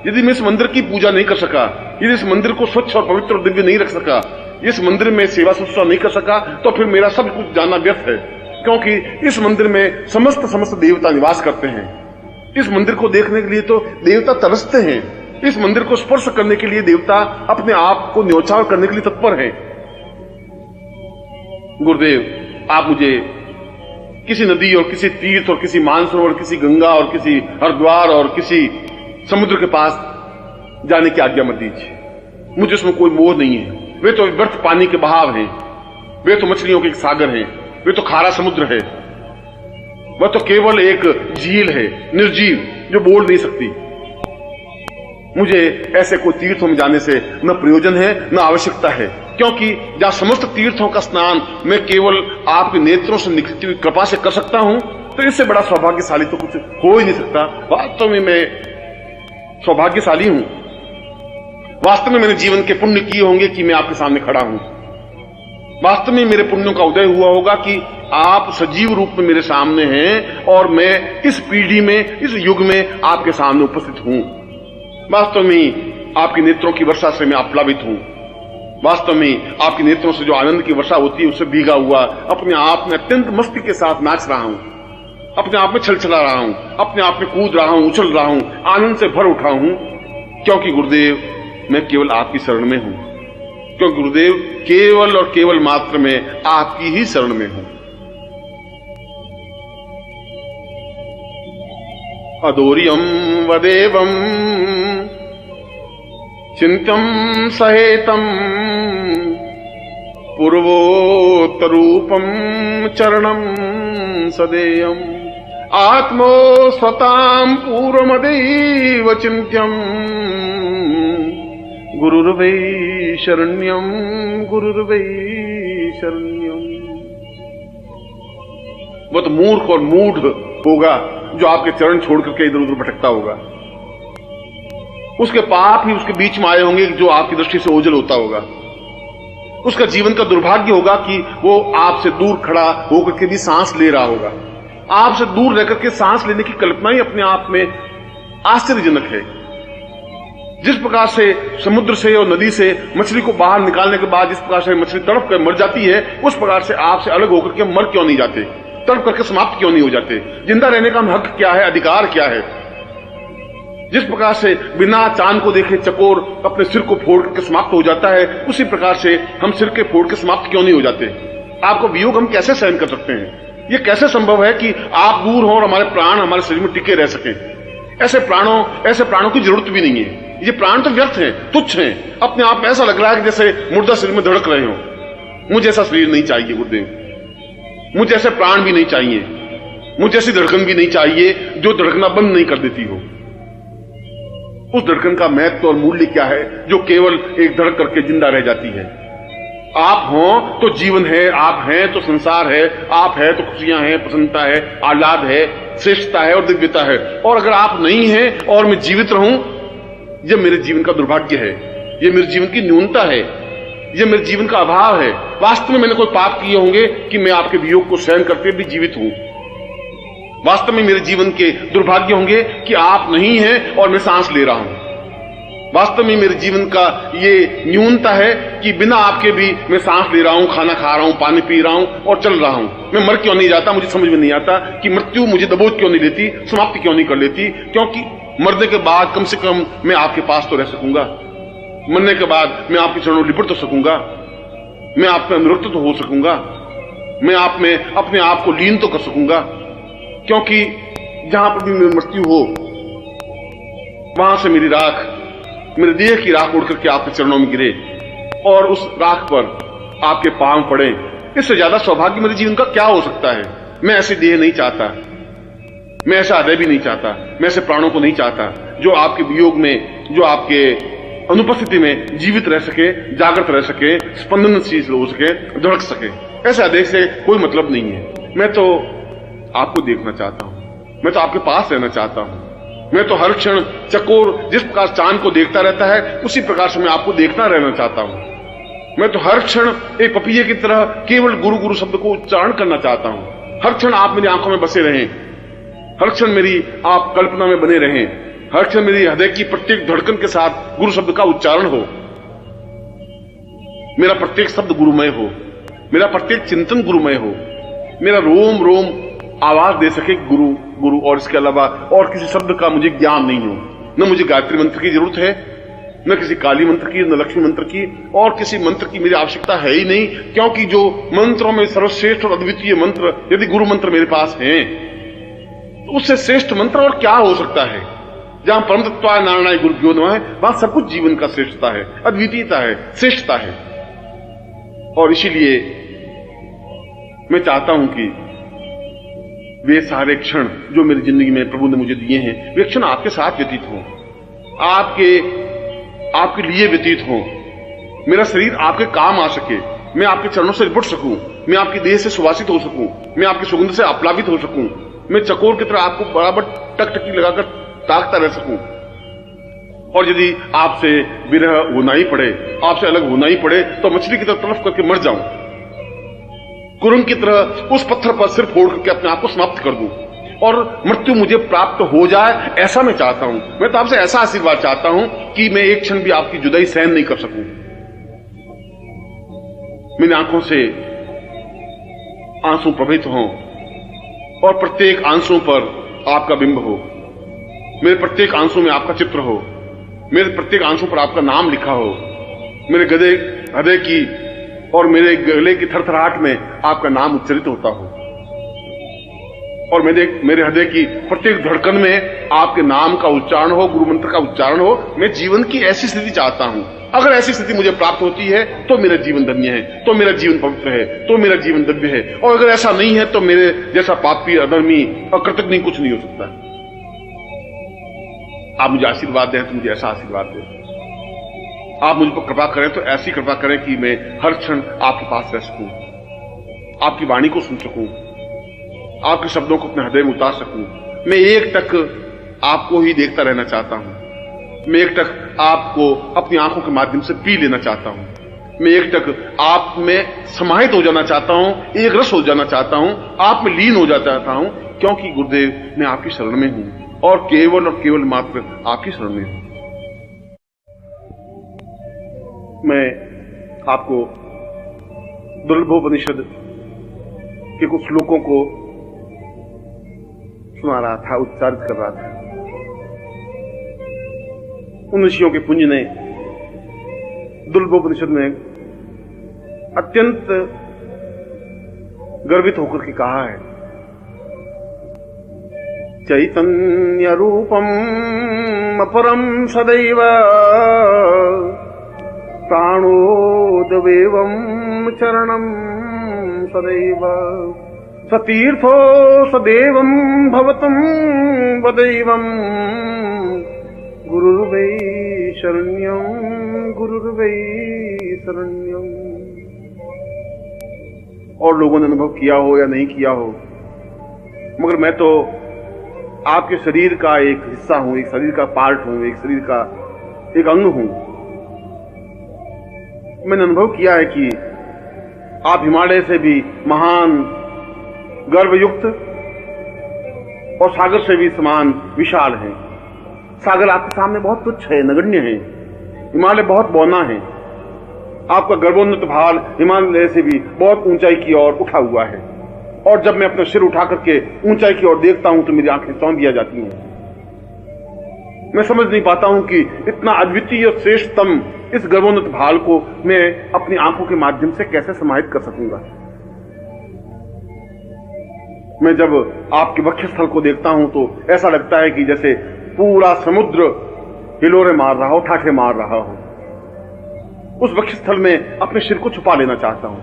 यदि मैं इस मंदिर की पूजा नहीं कर सका, यदि इस मंदिर को स्वच्छ और पवित्र और दिव्य नहीं रख सका, इस मंदिर में सेवा शुश्रूषा नहीं कर सका, तो फिर मेरा सब कुछ जानना व्यर्थ है। क्योंकि इस मंदिर में समस्त देवता निवास करते हैं। इस मंदिर को देखने के लिए तो देवता तरसते हैं, इस मंदिर को स्पर्श करने के लिए देवता अपने आप को न्योछावर करने के लिए तत्पर हैं। गुरुदेव, आप मुझे किसी नदी और किसी तीर्थ और किसी मानसरोवर, किसी गंगा और किसी हरिद्वार और किसी समुद्र के पास जाने की आज्ञा मत दीजिए। मुझे उसमें कोई मोह नहीं है। वे तो व्यर्थ पानी के बहाव हैं, वे तो मछलियों के एक सागर हैं, वे तो खारा समुद्र है, वह तो केवल एक झील है, निर्जीव, जो बोल नहीं सकती। मुझे ऐसे कोई तीर्थों में जाने से न प्रयोजन है, न आवश्यकता है, क्योंकि जहां समस्त तीर्थों का स्नान मैं केवल आपके नेत्रों से निकलती हुई कृपा से कर सकता हूं, तो इससे बड़ा सौभाग्यशाली तो कुछ हो ही नहीं सकता। वास्तव में मैं सौभाग्यशाली हूं। वास्तव में मैंने जीवन के पुण्य किए होंगे कि मैं आपके सामने खड़ा हूं। वास्तव में मेरे पुण्यों का उदय हुआ होगा कि आप सजीव रूप में मेरे सामने हैं और मैं इस पीढ़ी में, इस युग में आपके सामने उपस्थित हूं। वास्तव में आपके नेत्रों की वर्षा से मैं आप्लावित हूं। वास्तव में आपके नेत्रों से जो आनंद की वर्षा होती है उससे भीगा हुआ अपने आप में अत्यंत मस्ती के साथ नाच रहा हूं, अपने आप में छलछला रहा हूं, अपने आप में कूद रहा हूं, उछल रहा हूं, आनंद से भर उठा हूं। क्योंकि गुरुदेव, मैं केवल आपकी शरण में हूं। क्योंकि गुरुदेव, केवल और केवल मात्र में आपकी ही शरण में हूं। अदोर्यम वदेवम चिंतम सहेतम पूर्वोत्तरूपम चरणम सदेयम आत्मो स्वताम पूर्वमदैव चिंत्यम गुरुर्वै शरण्यम गुरुर्वै शरण्यम। वह तो मूर्ख और मूढ़ होगा जो आपके चरण छोड़ करके इधर उधर भटकता होगा। उसके पाप ही उसके बीच में आए होंगे जो आपकी दृष्टि से ओझल होता होगा। उसका जीवन का दुर्भाग्य होगा कि वो आपसे दूर खड़ा होकर के भी सांस ले रहा होगा। आपसे दूर रहकर के सांस लेने की कल्पना ही अपने आप में आश्चर्यजनक है। जिस प्रकार से समुद्र से और नदी से मछली को बाहर निकालने के बाद जिस प्रकार से मछली तड़प कर मर जाती है, उस प्रकार से आपसे अलग होकर के मर क्यों नहीं जाते, तड़प करके समाप्त क्यों नहीं हो जाते? जिंदा रहने का हक क्या है, अधिकार क्या है? जिस प्रकार से बिना चांद को देखे चकोर अपने सिर को फोड़ करके समाप्त हो जाता है, उसी प्रकार से हम सिर के फोड़ के समाप्त क्यों नहीं हो जाते? आपको वियोग हम कैसे सहन कर सकते हैं? ये कैसे संभव है कि आप दूर हो और हमारे प्राण हमारे शरीर में टिके रह सकें? ऐसे प्राणों की जरूरत भी नहीं है। ये प्राण तो व्यर्थ हैं, तुच्छ हैं। अपने आप ऐसा लग रहा है कि जैसे मुर्दा शरीर में धड़क रहे हो। मुझे ऐसा शरीर नहीं चाहिए गुरुदेव, मुझे ऐसे प्राण भी नहीं चाहिए, मुझे ऐसी धड़कन भी नहीं चाहिए जो धड़कना बंद नहीं कर देती हो। उस धड़कन का महत्व और मूल्य क्या है जो केवल एक धड़क करके जिंदा रह जाती है? आप हो तो जीवन है, आप हैं तो संसार है, आप है तो खुशियां हैं, प्रसन्नता है, आह्लाद है, श्रेष्ठता है और दिव्यता है। और अगर आप नहीं हैं और मैं जीवित रहूं, यह मेरे जीवन का दुर्भाग्य है, यह मेरे जीवन की न्यूनता है, यह मेरे जीवन का अभाव है। वास्तव में मैंने कोई पाप किए होंगे कि मैं आपके वियोग को सहन करते भी जीवित हूं। वास्तव में मेरे जीवन के दुर्भाग्य होंगे कि आप नहीं हैं और मैं सांस ले रहा हूं। वास्तव में मेरे जीवन का ये न्यूनता है कि बिना आपके भी मैं सांस ले रहा हूं, खाना खा रहा हूं, पानी पी रहा हूं और चल रहा हूं। मैं मर क्यों नहीं जाता? मुझे समझ में नहीं आता कि मृत्यु मुझे दबोच क्यों नहीं लेती, समाप्ति क्यों नहीं कर लेती? क्योंकि मरने के बाद कम से कम मैं आपके पास तो रह सकूंगा, मरने के बाद मैं आपके चरणों लिपट तो सकूंगा, मैं आप में अनुरक्त तो हो सकूंगा, मैं आप में अपने आप को लीन तो कर सकूंगा। क्योंकि जहां पर भी मेरी मृत्यु हो, वहां से मेरी राख, मेरे देह की राख उड़ करके आपके चरणों में गिरे और उस राख पर आपके पांव पड़े। इससे ज्यादा सौभाग्य मेरे जीवन का क्या हो सकता है? मैं ऐसी देह नहीं चाहता, मैं ऐसा हृदय भी नहीं चाहता, मैं ऐसे प्राणों को नहीं चाहता जो आपके वियोग में, जो आपके अनुपस्थिति में जीवित रह सके, जागृत रह सके, स्पंदनशील हो सके, धड़क सके। ऐसे हृदय से कोई मतलब नहीं है। मैं तो आपको देखना चाहता हूं, मैं तो आपके पास रहना चाहता हूं। मैं तो हर क्षण चकोर जिस प्रकार चांद को देखता रहता है, उसी प्रकार से मैं आपको देखना रहना चाहता हूं। मैं तो हर क्षण एक पपीहे की तरह केवल गुरु गुरु शब्द को उच्चारण करना चाहता हूं। हर क्षण आप मेरी आंखों में बसे रहें, हर क्षण मेरी आप कल्पना में बने रहें, हर क्षण मेरी हृदय की प्रत्येक धड़कन के साथ गुरु शब्द का उच्चारण हो, मेरा प्रत्येक शब्द गुरुमय हो, मेरा प्रत्येक चिंतन गुरुमय हो, मेरा रोम रोम आवाज दे सके गुरु गुरु, और इसके अलावा और किसी शब्द का मुझे ज्ञान नहीं हो। न मुझे गायत्री मंत्र की जरूरत है, न किसी काली मंत्र की, न लक्ष्मी मंत्र की, और किसी मंत्र की मेरी आवश्यकता है ही नहीं। क्योंकि जो मंत्रों में सर्वश्रेष्ठ और अद्वितीय मंत्र यदि गुरु मंत्र मेरे पास हैं, तो उससे श्रेष्ठ मंत्र और क्या हो सकता है? जहां परम तत्वाय नारायणाय गुरुभ्यो नमः है, वहां सब कुछ जीवन का श्रेष्ठता है, अद्वितीयता है, श्रेष्ठता है। और इसीलिए मैं चाहता हूं कि वे सारे क्षण जो मेरी जिंदगी में प्रभु ने मुझे दिए हैं, वे क्षण आपके साथ व्यतीत हों, आपके लिए व्यतीत हों। मेरा शरीर आपके काम आ सके, मैं आपके चरणों से लिपट सकूं, मैं आपकी देह से सुवासित हो सकूं, मैं आपकी सुगंध से आप्लावित हो सकूं, मैं चकोर की तरह आपको बराबर टकटकी लगाकर ताकता रह सकूं। और यदि आपसे विरह होना ही पड़े, आपसे अलग होना ही पड़े, तो मछली की तरह तड़फ करके मर जाऊं, कुरंग की तरह उस पत्थर पर सिर फोड़ करके अपने आप को समाप्त कर दूं और मृत्यु मुझे प्राप्त हो जाए, ऐसा मैं चाहता हूं। मैं तो आपसे ऐसा आशीर्वाद चाहता हूं कि मैं एक क्षण भी आपकी जुदाई सहन नहीं कर सकूं। मेरी आंखों से आंसू प्रवाहित हों और प्रत्येक आंसू पर आपका बिंब हो, मेरे प्रत्येक आंसू में आपका चित्र हो, मेरे प्रत्येक आंसू पर आपका नाम लिखा हो, मेरे हृदय की और मेरे गले की थरथराहट में आपका नाम उच्चरित होता हो, और मेरे हृदय की प्रत्येक धड़कन में आपके नाम का उच्चारण हो, गुरु मंत्र का उच्चारण हो। मैं जीवन की ऐसी स्थिति चाहता हूं। अगर ऐसी स्थिति मुझे प्राप्त होती है तो मेरा जीवन धन्य है, तो मेरा जीवन पवित्र है, तो मेरा जीवन दिव्य है। और अगर ऐसा नहीं है तो मेरे जैसा पापी, अधर्मी और कृतज्ञ कुछ नहीं हो सकता। आप मुझे आशीर्वाद दें तो मुझे ऐसा आशीर्वाद दें, आप मुझ पर कृपा करें तो ऐसी कृपा करें कि मैं हर क्षण आपके पास रह सकूं, आपकी वाणी को सुन सकूं, आपके शब्दों को अपने हृदय में उतार सकूं। मैं एक टक आपको ही देखता रहना चाहता हूं, मैं एक टक आपको अपनी आंखों के माध्यम से पी लेना चाहता हूं, मैं एकटक आप में समाहित हो जाना चाहता हूं, एक रस हो जाना चाहता हूं, आप में लीन हो जाना चाहता हूं, क्योंकि गुरुदेव मैं आपकी शरण में हूं और केवल मात्र आपकी शरण में हूं। मैं आपको दुर्लभोपनिषद के कुछ श्लोकों को सुना रहा था, उच्चारित कर रहा था। उन ऋषियों के पुंज ने दुर्लभोपनिषद में अत्यंत गर्वित होकर के कहा है, चैतन्य रूपम अपरम सदैव प्राणोदवेवं चरणं सदैव सतीर्थो सदेवं भवतं वदैवं गुरुर्वै शरण्यं गुरुर्वै शरण्यं। और लोगों ने अनुभव किया हो या नहीं किया हो, मगर मैं तो आपके शरीर का एक हिस्सा हूं, एक शरीर का पार्ट हूं, एक शरीर का एक अंग हूं। मैंने अनुभव किया है कि आप हिमालय से भी महान, गर्वयुक्त और सागर से भी समान विशाल हैं। सागर आपके सामने बहुत तुच्छ है, नगण्य है। हिमालय बहुत बौना है। आपका गर्वोन्नत भाल हिमालय से भी बहुत ऊंचाई की ओर उठा हुआ है। और जब मैं अपना सिर उठा करके ऊंचाई की ओर देखता हूं तो मेरी आंखें चौंधिया जाती हैं। मैं समझ नहीं पाता हूं कि इतना अद्वितीय श्रेष्ठतम इस गर्वोन्नत भाल को मैं अपनी आंखों के माध्यम से कैसे समाहित कर सकूंगा। मैं जब आपके वक्षस्थल को देखता हूं तो ऐसा लगता है कि जैसे पूरा समुद्र हिलोरे मार रहा हो, ठाठे मार रहा हो। उस वक्षस्थल में अपने सिर को छुपा लेना चाहता हूं।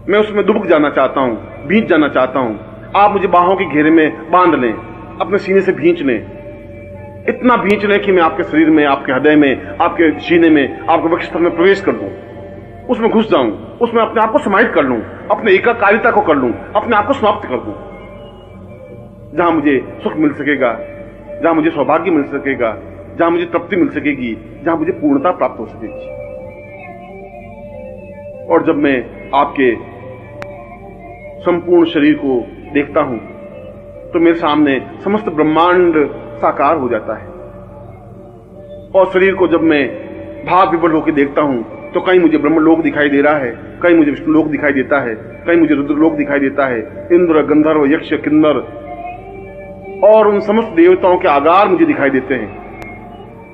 मैं उसमें डूब जाना चाहता हूं, भींच जाना चाहता हूं। आप मुझे बाहों के घेरे में बांध लें, अपने सीने से भींच लें, इतना भींच लें कि मैं आपके शरीर में, आपके हृदय में, आपके सीने में, आपके वक्षस्थल में प्रवेश कर दूं, उसमें घुस जाऊं, उसमें अपने आप को समाहित कर लूं, अपने एकाकारिता को कर लूं, अपने आप को समाप्त कर दूं। जहां मुझे सुख मिल सकेगा, जहां मुझे सौभाग्य मिल सकेगा, जहां मुझे तृप्ति मिल सकेगी, जहां मुझे पूर्णता प्राप्त हो सकेगी। और जब मैं आपके संपूर्ण शरीर को देखता हूं तो मेरे सामने समस्त ब्रह्मांड साकार हो जाता है। और शरीर को जब मैं भाव विवल होकर देखता हूं तो कहीं मुझे ब्रह्मलोक दिखाई दे रहा है, कहीं मुझे विष्णुलोक दिखाई देता है, कहीं मुझे रुद्रलोक दिखाई देता है। इंद्र, गंधर्व, यक्ष, किन्नर और उन समस्त देवताओं के आगार मुझे दिखाई देते हैं।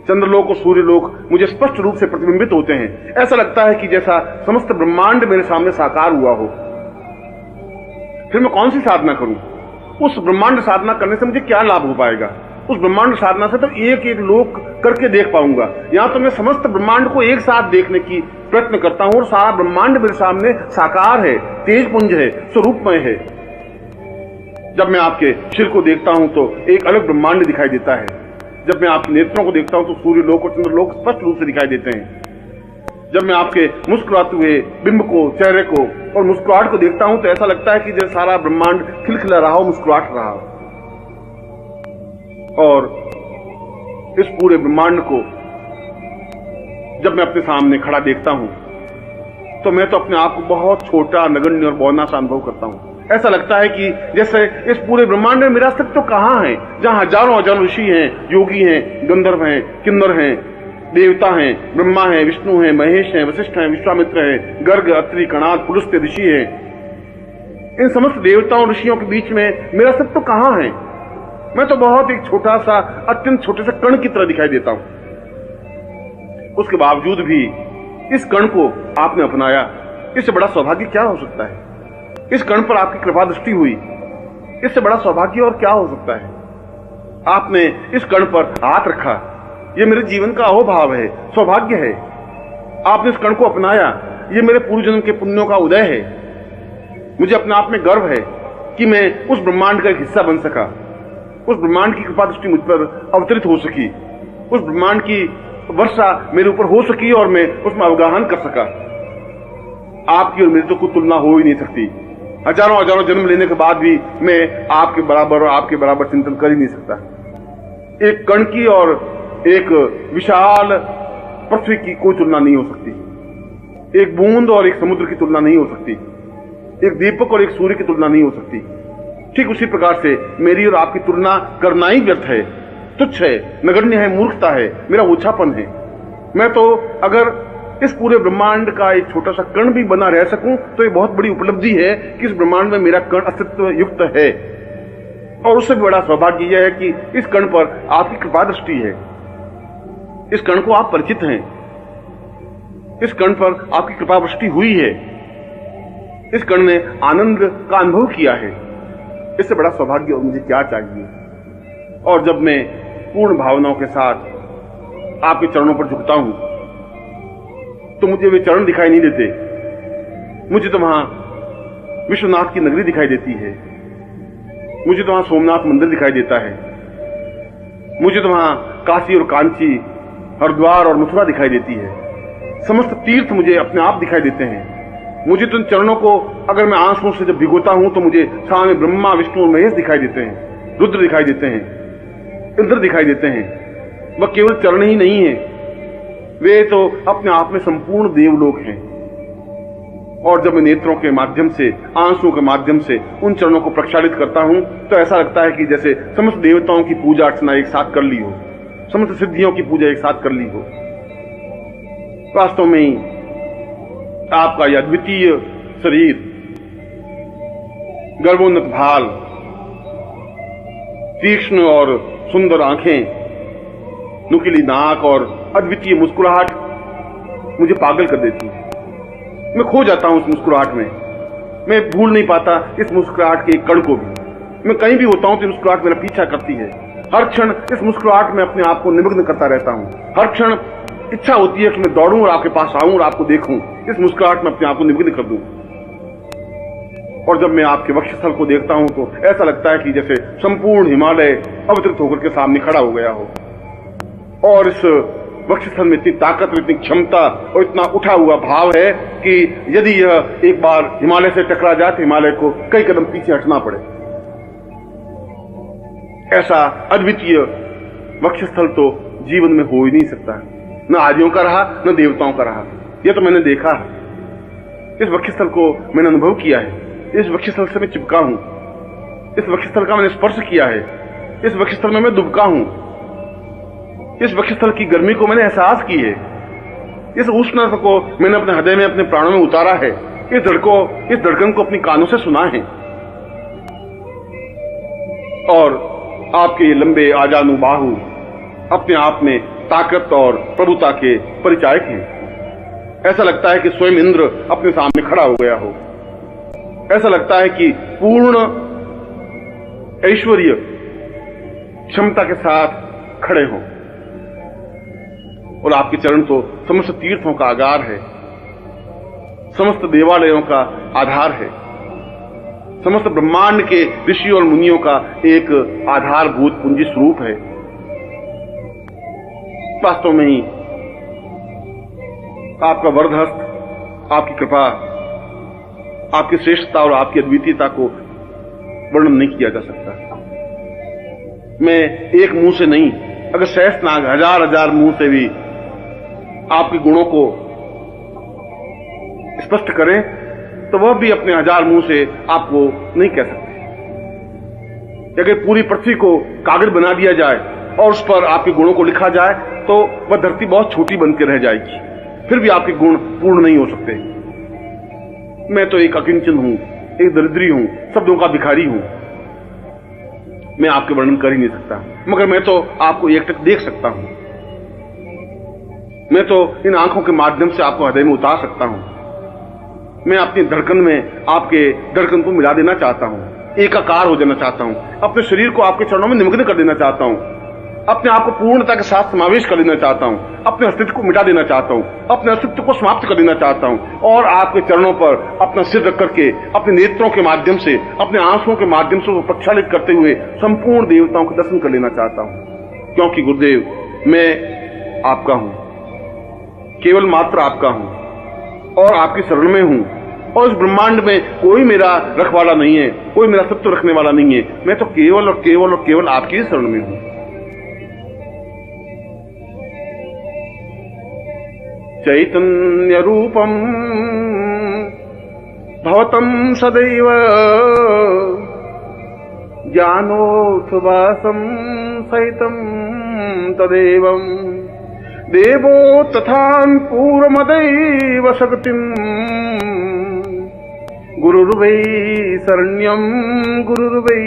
चंद्रलोक और सूर्यलोक मुझे स्पष्ट रूप से प्रतिबिंबित होते हैं। ऐसा लगता है कि जैसा समस्त ब्रह्मांड मेरे सामने साकार हुआ हो। फिर मैं कौन सी साधना करूं? उस ब्रह्मांड साधना करने से मुझे क्या लाभ हो पाएगा? उस ब्रह्मांड साधना से तो एक एक लोक करके देख पाऊंगा। यहां तो मैं समस्त ब्रह्मांड को एक साथ देखने की प्रयत्न करता हूं और सारा ब्रह्मांड मेरे सामने साकार है, तेजपुंज है, स्वरूपमय है। जब मैं आपके सिर को देखता हूं तो एक अलग ब्रह्मांड दिखाई देता है। जब मैं आपके नेत्रों को देखता हूं तो सूर्यलोक और चंद्रलोक स्पष्ट रूप से दिखाई देते हैं। जब मैं आपके मुस्कुराते हुए बिंब को, चेहरे को और मुस्कुराहट को देखता हूं तो ऐसा लगता है कि जैसे सारा ब्रह्मांड खिलखिला रहा हो, मुस्कुराहट रहा हो। और इस पूरे ब्रह्मांड को जब मैं अपने सामने खड़ा देखता हूं तो मैं तो अपने आप को बहुत छोटा, नगण्य और बौना सा अनुभव करता हूं। ऐसा लगता है कि जैसे इस पूरे ब्रह्मांड में मेरा अस्तित्व तो कहां है, जहां हजारों हजारों ऋषि हैं, योगी हैं, गंधर्व हैं, किन्नर हैं, देवता हैं, ब्रह्मा हैं, विष्णु हैं, महेश हैं, वशिष्ठ हैं, विश्वामित्र हैं, गर्ग, अत्रि, कणाद, पुलस्त्य ऋषि हैं। इन समस्त देवताओं ऋषियों के बीच में मेरा अस्तित्व तो कहां है? मैं तो बहुत एक छोटा सा, अत्यंत छोटे से कण की तरह दिखाई देता हूं। उसके बावजूद भी इस कण को आपने अपनाया। इससे बड़ा सौभाग्य क्या हो सकता है? इस कण पर आपकी कृपा दृष्टि हुई, इससे बड़ा सौभाग्य और क्या हो सकता है? आपने इस कण पर हाथ रखा, यह मेरे जीवन का अहोभाव है, सौभाग्य है। आपने इस कण को अपनाया, यह मेरे पूर्व जन्म के पुण्यों का उदय है। मुझे अपने आप में गर्व है कि मैं उस ब्रह्मांड का एक हिस्सा बन सका, उस ब्रह्मांड की कृपा दृष्टि मुझ पर अवतरित हो सकी, उस ब्रह्मांड की वर्षा मेरे ऊपर हो सकी और मैं उसमें अवगाहन कर सका। आपकी और मेरी तो कोई तुलना हो ही नहीं सकती। हजारों हजारों जन्म लेने के बाद भी मैं आपके बराबर और आपके बराबर चिंतन कर ही नहीं सकता। एक कण की और एक विशाल पृथ्वी की कोई तुलना नहीं हो सकती। एक बूंद और एक समुद्र की तुलना नहीं हो सकती, एक दीपक और एक सूर्य की तुलना नहीं हो सकती। ठीक उसी प्रकार से मेरी और आपकी तुलना करना ही व्यर्थ है, तुच्छ है, नगण्य है, मूर्खता है, मेरा ओछापन है। मैं तो अगर इस पूरे ब्रह्मांड का एक छोटा सा कण भी बना रह सकूं तो ये बहुत बड़ी उपलब्धि है कि इस ब्रह्मांड में मेरा कण अस्तित्व युक्त है। और उससे भी बड़ा सौभाग्य यह है कि इस कण पर आपकी कृपा दृष्टि है, इस कण को आप परिचित हैं, इस कण पर आपकी कृपा दृष्टि हुई है, इस कण ने आनंद का अनुभव किया है। इससे बड़ा सौभाग्य और मुझे क्या चाहिए। और जब मैं पूर्ण भावनाओं के साथ आपके चरणों पर झुकता हूं तो मुझे वे चरण दिखाई नहीं देते, मुझे तो वहां विश्वनाथ की नगरी दिखाई देती है, मुझे तो वहां सोमनाथ मंदिर दिखाई देता है, मुझे तो वहां काशी और कांची, हरिद्वार और मथुरा दिखाई देती है। समस्त तीर्थ मुझे अपने आप दिखाई देते हैं। मुझे तो इन चरणों को अगर मैं आंसुओं से जब भिगोता हूं तो मुझे सामने ब्रह्मा, विष्णु और महेश दिखाई देते हैं, रुद्र दिखाई देते हैं, इंद्र दिखाई देते हैं। वह केवल चरण ही नहीं है, वे तो अपने आप में संपूर्ण देवलोक हैं। और जब मैं नेत्रों के माध्यम से, आंसुओं के माध्यम से उन चरणों को प्रक्षालित करता हूं तो ऐसा लगता है कि जैसे समस्त देवताओं की पूजा अर्चना एक साथ कर ली हो, समस्त सिद्धियों की पूजा एक साथ कर ली हो। वास्तव में ही आपका यह अद्वितीय शरीर, गर्भोन्नत भाल, तीक्ष्ण और सुंदर आंखें, नुकीली नाक और अद्वितीय मुस्कुराहट मुझे पागल कर देती है। मैं खो जाता हूं उस मुस्कुराहट में, मैं भूल नहीं पाता इस मुस्कुराहट के एक कण को भी। मैं कहीं भी होता हूं तो मुस्कुराहट मेरा पीछा करती है। हर क्षण इस मुस्कुराहट में अपने आप को निमग्न करता रहता हूं। हर क्षण इच्छा होती है कि मैं दौड़ूं और आपके पास आऊं और आपको देखूं, इस मुस्कुराहट में अपने आप को निमग्न कर दूं। और जब मैं आपके वक्षस्थल को देखता हूं तो ऐसा लगता है कि जैसे संपूर्ण हिमालय अवतरित होकर के सामने खड़ा हो गया हो। और इस वक्षस्थल में इतनी ताकत और इतनी क्षमता और इतना उठा हुआ भाव है कि यदि यह एक बार हिमालय से टकरा जाए तो हिमालय को कई कदम पीछे हटना पड़े। ऐसा अद्वितीय वक्षस्थल तो जीवन में हो ही नहीं सकता, न आर्यों का रहा न देवताओं का रहा। यह तो मैंने देखा है, इस वक्षस्थल को मैंने अनुभव किया है, इस वक्षस्थल से मैं चिपका हूं, इस वक्षस्थल का मैंने स्पर्श किया है, इस वक्षस्थल में मैं दुबका हूं, इस वक्षस्थल की गर्मी को मैंने एहसास की है, इस उष्णता को मैंने अपने हृदय में, अपने प्राणों में उतारा है, इस धड़कन को अपनी कानों से सुना है। और आपके ये लंबे आजानु बाहु अपने आप में ताकत और प्रभुता के परिचायक हैं। ऐसा लगता है कि स्वयं इंद्र अपने सामने खड़ा हो गया हो। ऐसा लगता है कि पूर्ण ऐश्वर्य क्षमता के साथ खड़े हों। और आपके चरण तो समस्त तीर्थों का आगार है, समस्त देवालयों का आधार है, समस्त ब्रह्मांड के ऋषि और मुनियों का एक आधारभूत पूंजी स्वरूप है। वास्तव में ही आपका वरदहस्त, आपकी कृपा, आपकी श्रेष्ठता और आपकी अद्वितीयता को वर्णन नहीं किया जा सकता। मैं एक मुंह से नहीं, अगर सहस्त्रनाग हजार मुंह से भी आपके गुणों को स्पष्ट करें तो वह भी अपने हजार मुंह से आपको नहीं कह सकते। अगर पूरी पृथ्वी को कागज बना दिया जाए और उस पर आपके गुणों को लिखा जाए तो वह धरती बहुत छोटी बनकर रह जाएगी, फिर भी आपके गुण पूर्ण नहीं हो सकते। मैं तो एक अकिंचन हूं, एक दरिद्री हूं, शब्दों का भिखारी हूं। मैं आपके वर्णन कर ही नहीं सकता, मगर मैं तो आपको एकटक देख सकता हूं। मैं तो इन आंखों के माध्यम से आपको हृदय में उतार सकता हूं। मैं अपनी धड़कन में आपके धड़कन को मिला देना चाहता हूं, एकाकार हो जाना चाहता हूं, अपने शरीर को आपके चरणों में निमग्न कर देना चाहता हूं, अपने आप को पूर्णता के साथ समावेश कर देना चाहता हूं, अपने अस्तित्व को मिटा देना चाहता हूं, अपने अस्तित्व को समाप्त कर देना चाहता हूं और आपके चरणों पर अपना सिर रख करके अपने नेत्रों के माध्यम से, अपने आंसुओं के माध्यम से प्रक्षालित करते हुए संपूर्ण देवताओं के दर्शन कर लेना चाहता हूं। क्योंकि गुरुदेव, मैं आपका हूं, केवल मात्र आपका हूं और आपकी शरण में हूं। और इस ब्रह्मांड में कोई मेरा रखवाला नहीं है, कोई मेरा सत्व रखने वाला नहीं है। मैं तो केवल और केवल और केवल आपकी शरण में हूं। चैतन्य रूपम भवतं सदैव ज्ञानोत्सवासं सहितं तदेवं देवो तथान् पूर्वमदैव शक्तिं गुरुर्वै शरण्यं गुरुर्वै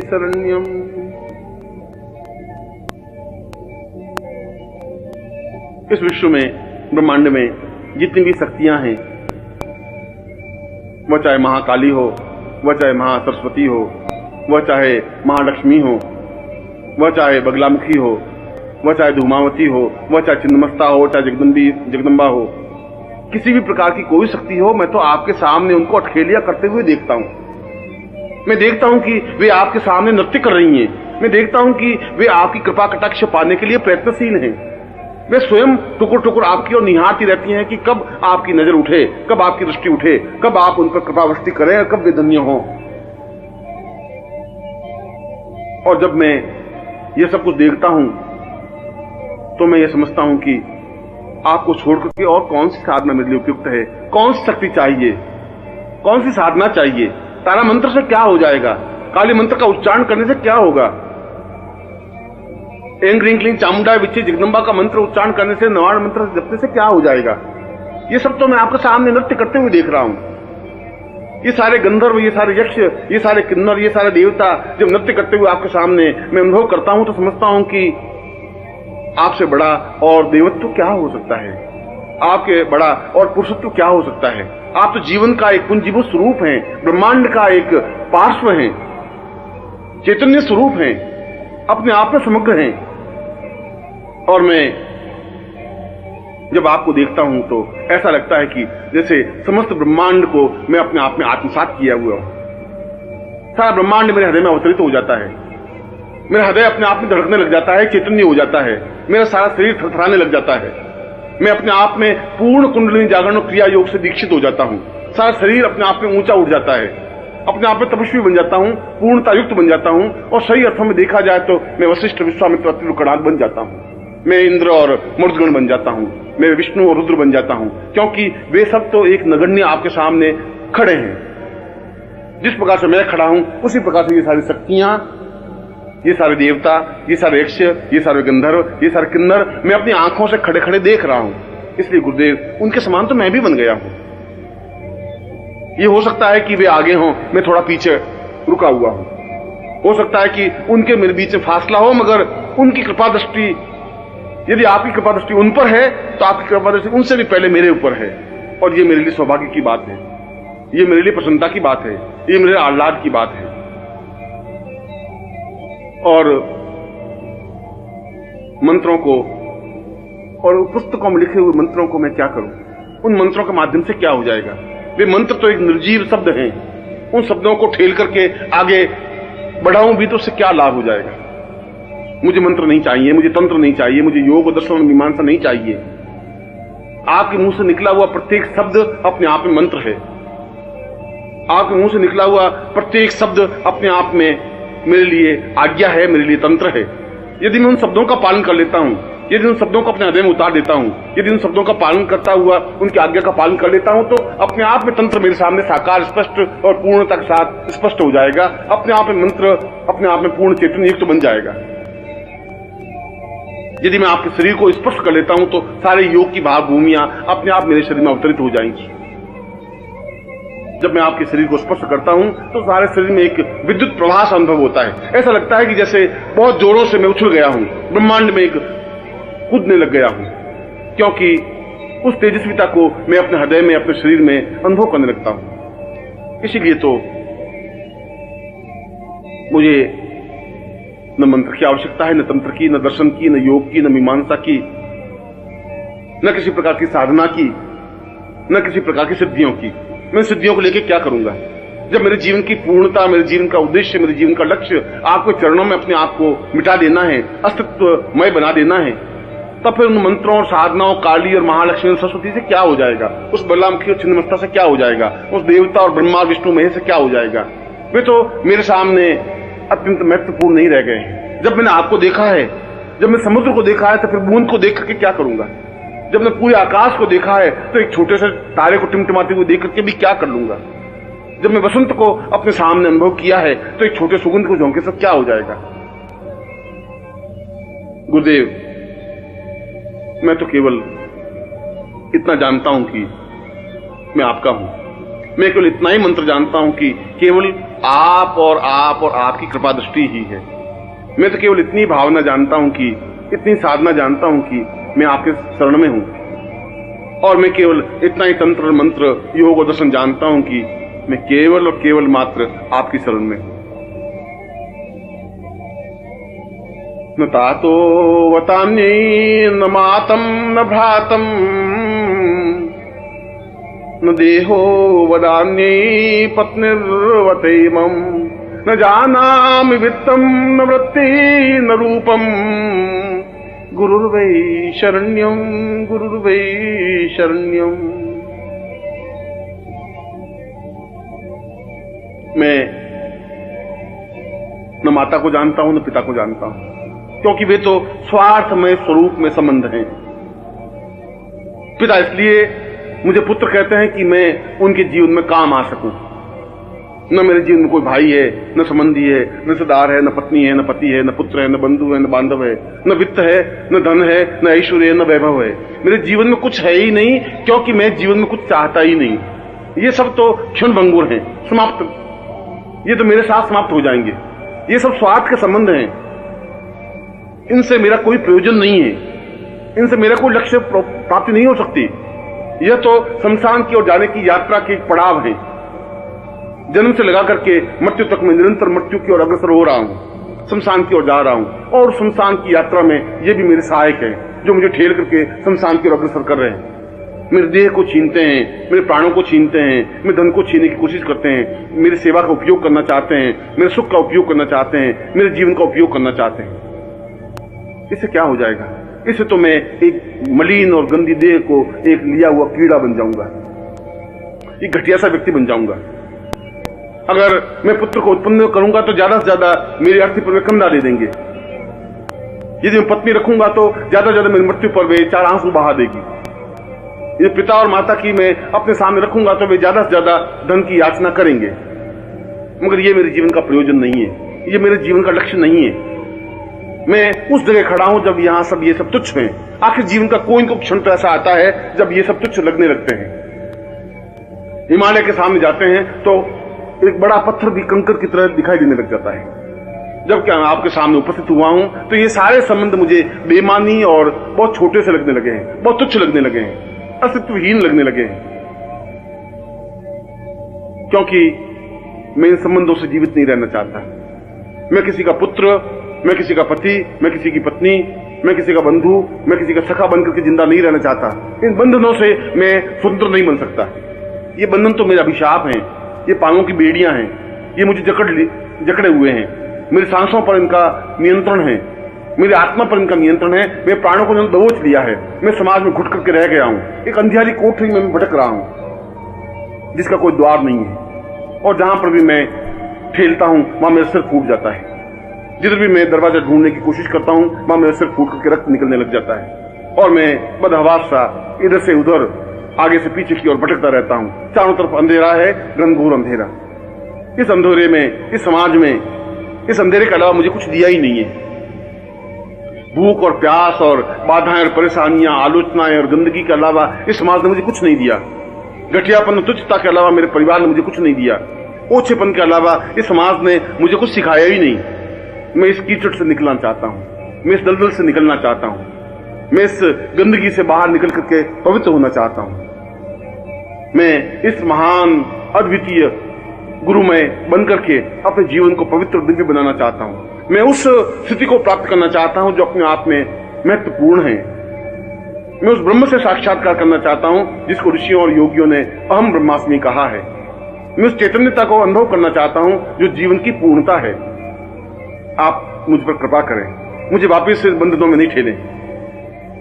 शरण्यं। इस विश्व में, ब्रह्मांड में जितनी भी शक्तियां हैं, वह चाहे महाकाली हो, वह चाहे महासरस्वती हो, वह चाहे महालक्ष्मी हो, वह चाहे बगलामुखी हो, वह चाहे धूमावती हो, वह चाहे छिन्नमस्ता हो, चाहे जगदम्बा हो, किसी भी प्रकार की कोई शक्ति हो, मैं तो आपके सामने उनको अठखेलियां करते हुए देखता हूं। मैं देखता हूं कि वे आपके सामने नृत्य कर रही हैं। मैं देखता हूं कि वे आपकी कृपा कटाक्ष पाने के लिए प्रयत्नशील हैं। वे स्वयं टुकुर टुकुर आपकी ओर निहारती रहती हैं कि कब आपकी नजर उठे, कब आपकी दृष्टि उठे, कब आप उन पर कृपावृष्टि करें और कब वे धन्य हों। और जब मैं ये सब कुछ देखता हूं तो मैं ये समझता हूं कि आपको छोड़कर के और कौन सी साधना मेरे लिए उपयुक्त है, कौन सी शक्ति चाहिए, कौन सी साधना चाहिए। तारा मंत्र से क्या हो जाएगा, काली मंत्र का उच्चारण करने से क्या होगा, एंग क्लीं क्लीं चामुंडा विच्चे जगदम्बा का मंत्र उच्चारण करने से, नवाण मंत्र जपने से क्या हो जाएगा। ये सब तो मैं आपके सामने नृत्य करते हुए देख रहा हूं। ये सारे गंधर्व, ये सारे यक्ष, ये सारे किन्नर, ये सारे देवता जब नृत्य करते हुए आपके सामने मैं अनुभव करता हूं तो समझता हूं कि आपसे बड़ा और देवत्व क्या हो सकता है, आपके बड़ा और पुरुषत्व क्या हो सकता है। आप तो जीवन का एक पुंजीभूत स्वरूप हैं, ब्रह्मांड का एक पार्श्व हैं, चैतन्य स्वरूप हैं, अपने आप में समग्र हैं। और मैं जब आपको देखता हूं तो ऐसा लगता है कि जैसे समस्त ब्रह्मांड को मैं अपने आप में आत्मसात किया हुआ हूं। सारा ब्रह्मांड मेरे हृदय में अवतरित हो जाता है, मेरा हृदय अपने आप में धड़कने लग जाता है, चैतन्य हो जाता है, मेरा सारा शरीर थरथराने लग जाता है। मैं अपने आप में पूर्ण कुंडलिनी जागरण क्रिया योग से दीक्षित हो जाता हूं। सारा शरीर अपने आप में ऊंचा उठ जाता है, अपने आप में तपस्वी बन जाता हूं, पूर्णता युक्त बन जाता हूं। और सही अर्थों में देखा जाए तो मैं वशिष्ठ, विश्वामित्र, अत्रि, कणाद बन जाता हूं। मैं इंद्र और मरुद्गण बन जाता हूं, मैं विष्णु और रुद्र बन जाता हूं, क्योंकि वे सब तो एक नगण्य आपके सामने खड़े हैं। जिस प्रकार से मैं खड़ा हूं उसी प्रकार से ये सारी शक्तियां, ये सारे देवता, ये सारे यक्ष, ये सारे गंधर्व, ये सारे किन्नर मैं अपनी आंखों से खड़े खड़े देख रहा हूं। इसलिए गुरुदेव, उनके समान तो मैं भी बन गया हूं। ये हो सकता है कि वे आगे हों, मैं थोड़ा पीछे रुका हुआ हूं। हो सकता है कि उनके मेरे बीच में फासला हो, मगर उनकी कृपा दृष्टि, यदि आपकी कृपा दृष्टि उन पर है तो आपकी कृपा दृष्टि उनसे भी पहले मेरे ऊपर है। और ये मेरे लिए सौभाग्य की बात है, ये मेरे लिए प्रसन्नता की बात है, ये मेरे आह्लाद की बात है। और मंत्रों को और पुस्तकों में लिखे हुए मंत्रों को मैं क्या करूं, उन मंत्रों के माध्यम से क्या हो जाएगा। वे मंत्र तो एक निर्जीव शब्द हैं, उन शब्दों को ठेल करके आगे बढ़ाऊं भी तो उससे क्या लाभ हो जाएगा। मुझे मंत्र नहीं चाहिए, मुझे तंत्र नहीं चाहिए, मुझे योग दर्शन और मीमांसा नहीं चाहिए। आपके मुंह से निकला हुआ प्रत्येक शब्द अपने आप में मंत्र है। आपके मुंह से निकला हुआ प्रत्येक शब्द अपने आप में मेरे लिए आज्ञा है, मेरे लिए तंत्र है। यदि मैं उन शब्दों का पालन कर लेता हूं, यदि उन शब्दों को अपने हृदय में उतार देता हूं, यदि उन शब्दों का पालन करता हुआ उनकी आज्ञा का पालन कर लेता हूं, तो अपने आप में तंत्र मेरे सामने साकार, स्पष्ट और पूर्णता के साथ स्पष्ट हो जाएगा। अपने आप में मंत्र अपने आप में पूर्ण चैतन्य युक्त बन जाएगा। यदि मैं आपके शरीर को स्पर्श कर लेता हूं तो सारे योग की भावभूमियां अपने आप मेरे शरीर में अवतरित हो जाएंगी। जब मैं आपके शरीर को स्पर्श करता हूं तो सारे शरीर में एक विद्युत प्रवाह सा अनुभव होता है। ऐसा लगता है कि जैसे बहुत जोरों से मैं उछल गया हूं, ब्रह्मांड में एक कूदने लग गया हूं, क्योंकि उस तेजस्विता को मैं अपने हृदय में, अपने शरीर में अनुभव करने लगता हूं। इसीलिए तो मुझे न मंत्र की आवश्यकता है, न तंत्र की, न दर्शन की, न योग की, न मीमांसा की, न किसी प्रकार की साधना की, न किसी प्रकार की सिद्धियों की। मैं सिद्धियों को लेकर क्या करूंगा जब मेरे जीवन की पूर्णता, मेरे जीवन का उद्देश्य, मेरे जीवन का लक्ष्य आपके चरणों में अपने आप को मिटा देना है, अस्तित्वमय बना देना है। तब फिर उन मंत्रों और साधनाओं, काली और महालक्ष्मी और सरस्वती से क्या हो जाएगा, उस बलरामुखी और छिन्नमस्ता से क्या हो जाएगा, उस देवता और ब्रह्मा विष्णु महेश से क्या हो जाएगा। वे तो मेरे सामने अत्यंत महत्वपूर्ण नहीं रह गए। जब मैंने आपको देखा है, जब मैं समुद्र को देखा है, तो फिर बूंद को देख करके क्या करूंगा। जब मैं पूरे आकाश को देखा है तो एक छोटे से तारे को टिमटिमाते हुए देख करके भी क्या कर लूंगा। जब मैं वसंत को अपने सामने अनुभव किया है तो एक छोटे सुगंध को झोंके से क्या हो जाएगा। गुरुदेव, मैं तो केवल इतना जानता हूं कि मैं आपका हूं। मैं केवल इतना ही मंत्र जानता हूं कि केवल आप और आपकी कृपा दृष्टि ही है। मैं तो केवल इतनी भावना जानता हूं कि, इतनी साधना जानता हूं कि मैं आपके शरण में हूं। और मैं केवल इतना ही तंत्र मंत्र योग और दर्शन जानता हूं कि मैं केवल और केवल मात्र आपकी शरण में हूं। न तातो वतान्यै न मातम न भ्रातम न देहो वदान्यै पत्निर्वतैमं न जानामि वित्तं न वृत्ति न रूपम गुरुर्वै शरण्यं गुरुर्वै शरण्यं। मैं न माता को जानता हूं न पिता को जानता हूं, क्योंकि वे तो स्वार्थमय स्वरूप में संबंध हैं। पिता इसलिए मुझे पुत्र कहते हैं कि मैं उनके जीवन में काम आ सकूं। न मेरे जीवन में कोई भाई है, न संबंधी है, न रिश्तेदार है, न पत्नी है, न पति है, न पुत्र है, न बंधु है, न बांधव है, न वित्त है, न धन है, न ऐश्वर्य है, न वैभव है। मेरे जीवन में कुछ है ही नहीं, क्योंकि मैं जीवन में कुछ चाहता ही नहीं। ये सब तो क्षणभंगुर हैं, समाप्त। ये तो मेरे साथ समाप्त हो जाएंगे। ये सब स्वार्थ के संबंध हैं। इनसे मेरा कोई प्रयोजन नहीं है, इनसे मेरा कोई लक्ष्य प्राप्ति नहीं हो सकती। यह तो शमशान की ओर जाने की यात्रा के एक पड़ाव है। जन्म से लगा करके मृत्यु तक मैं निरंतर मृत्यु की ओर अग्रसर हो रहा हूं, शमशान की ओर जा रहा हूं। और शमशान की यात्रा में ये भी मेरे सहायक है, जो मुझे ठेल करके शमशान की ओर अग्रसर कर रहे हैं। मेरे देह को छीनते हैं, मेरे प्राणों को छीनते हैं, मेरे धन को छीनने की कोशिश करते हैं, मेरी सेवा का उपयोग करना चाहते हैं, मेरे सुख का उपयोग करना चाहते हैं, मेरे जीवन का उपयोग करना चाहते हैं। इससे क्या हो जाएगा? इससे तो मैं एक मलिन और गंदी देह को एक लिया हुआ कीड़ा बन जाऊंगा, एक घटिया सा व्यक्ति बन जाऊंगा। अगर मैं पुत्र को उत्पन्न करूंगा तो ज्यादा से ज्यादा मेरी अर्थी पर वे कंधा दे देंगे। यदि मैं पत्नी रखूंगा तो ज्यादा से ज्यादा मेरी मृत्यु पर वे 4 आंसू बहा देगी। यदि पिता और माता की मैं अपने सामने रखूंगा तो वे ज्यादा से ज्यादा धन की याचना करेंगे। मगर ये मेरे जीवन का प्रयोजन नहीं है, ये मेरे जीवन का लक्ष्य नहीं है। मैं उस जगह खड़ा हूं जब यहां सब ये सब तुच्छ हैं। आखिर जीवन का कोई इनको क्षण तो ऐसा आता है जब ये सब तुच्छ लगने लगते हैं। हिमालय के सामने जाते हैं तो एक बड़ा पत्थर भी कंकर की तरह दिखाई देने लग जाता है। जब क्या आपके सामने उपस्थित हुआ हूं तो ये सारे संबंध मुझे बेमानी और बहुत छोटे से लगने लगे हैं, बहुत तुच्छ लगने लगे हैं, अस्तित्वहीन लगने लगे हैं। क्योंकि मैं इन संबंधों से जीवित नहीं रहना चाहता। मैं किसी का पुत्र, मैं किसी का पति, मैं किसी की पत्नी, मैं किसी का बंधु, मैं किसी का सखा बनकर के जिंदा नहीं रहना चाहता। इन बंधनों से मैं स्वतंत्र नहीं बन सकता। ये बंधन तो मेरे अभिशाप हैं, ये पांवों की बेड़ियां हैं, ये मुझे जकड़े हुए हैं। मेरी सांसों पर इनका नियंत्रण है, मेरी आत्मा पर इनका नियंत्रण है। मेरे प्राणों को दबोच लिया है। मैं समाज में घुट करके रह गया हूं, एक अंधियारी कोठरी में मैं भटक रहा हूं जिसका कोई द्वार नहीं है। और जहां पर भी मैं ठेलता हूं वहां मेरा सिर फूट जाता है। जिधर भी मैं दरवाजा ढूंढने की कोशिश करता हूं वहां मेरा सिर फूट करके रक्त निकलने लग जाता है। और मैं बदहवास सा इधर से उधर, आगे से पीछे की ओर भटकता रहता हूं। चारों तरफ अंधेरा है, घनघोर अंधेरा। इस अंधेरे में, इस समाज में, इस अंधेरे के अलावा मुझे कुछ दिया ही नहीं है। भूख और प्यास और बाधाएं और परेशानियां, आलोचनाएं और गंदगी के अलावा इस समाज ने मुझे कुछ नहीं दिया। घटियापन और तुच्छता के अलावा मेरे परिवार ने मुझे कुछ नहीं दिया। ओछेपन के अलावा इस समाज ने मुझे कुछ सिखाया ही नहीं। मैं इस कीचड़ से निकलना चाहता हूं, मैं इस दलदल से निकलना चाहता हूं, मैं इस गंदगी से बाहर निकल करके पवित्र होना चाहता हूं। मैं इस महान अद्वितीय गुरुमय बनकर के अपने जीवन को पवित्र दिव्य बनाना चाहता हूं। मैं उस स्थिति को प्राप्त करना चाहता हूं जो अपने आप में महत्वपूर्ण है। मैं उस ब्रह्म से साक्षात्कार करना चाहता हूं जिसको ऋषियों और योगियों ने अहम ब्रह्मास्मि कहा है। मैं उस चैतन्यता को अनुभव करना चाहता हूं जो जीवन की पूर्णता है। आप मुझ पर कृपा करें, मुझे वापस से बंधनों में नहीं ठेलें।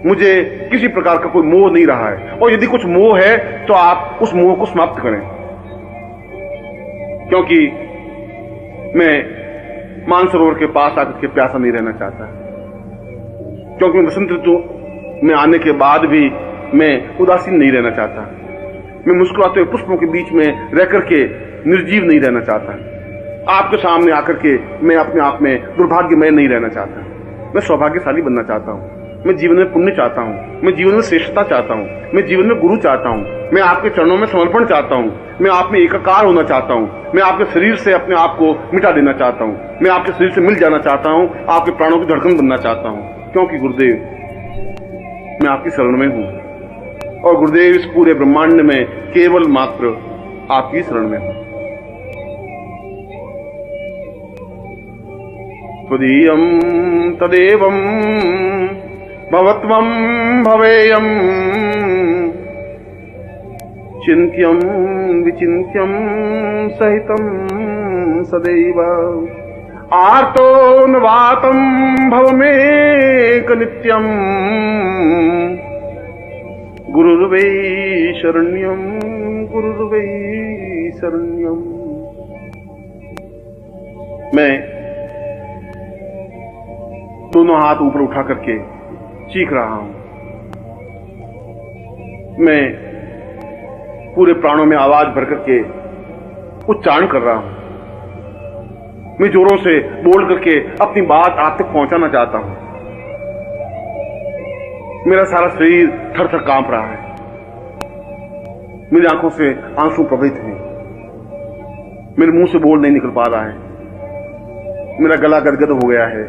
मुझे किसी प्रकार का कोई मोह नहीं रहा है, और यदि कुछ मोह है तो आप उस मोह को समाप्त करें। क्योंकि मैं मानसरोवर के पास आकर के प्यासा नहीं रहना चाहता। क्योंकि वसंत ऋतु में आने के बाद भी मैं उदासीन नहीं रहना चाहता। मैं मुस्कुराते हुए पुष्पों के बीच में रह करके निर्जीव नहीं रहना चाहता। आपके सामने आकर के मैं अपने आप में दुर्भाग्यमय नहीं रहना चाहता। मैं सौभाग्यशाली बनना चाहता हूँ। मैं जीवन में पुण्य चाहता हूँ। मैं जीवन में श्रेष्ठता चाहता हूँ। मैं जीवन में गुरु चाहता हूँ। मैं आपके चरणों में समर्पण चाहता हूँ। मैं आप में एकाकार होना चाहता हूँ। मैं आपके शरीर से अपने आप को मिटा देना चाहता हूँ। मैं आपके शरीर से मिल जाना चाहता हूँ। आपके प्राणों की धड़कन बनना चाहता हूँ, क्योंकि गुरुदेव मैं आपकी शरण में हूँ और गुरुदेव इस पूरे ब्रह्मांड में केवल मात्र आपकी शरण में हूँ। त्वदीयं तदेवं भवत्वं भवेयं चिन्त्यं विचिन्त्यं सहितं सदैव आर्तो नवातं भवमेकनित्यं गुरुर्वै शरण्यं गुरुर्वै शरण्यं। मैं दोनों हाथ ऊपर उठा करके चीख रहा हूं। मैं पूरे प्राणों में आवाज भर करके उच्चारण कर रहा हूं। मैं जोरों से बोल करके अपनी बात आप तक पहुंचाना चाहता हूं। मेरा सारा शरीर थर थर कांप रहा है। मेरी आंखों से आंसू प्रवहित हैं। मेरे मुंह से बोल नहीं निकल पा रहा है। मेरा गला गदगद हो गया है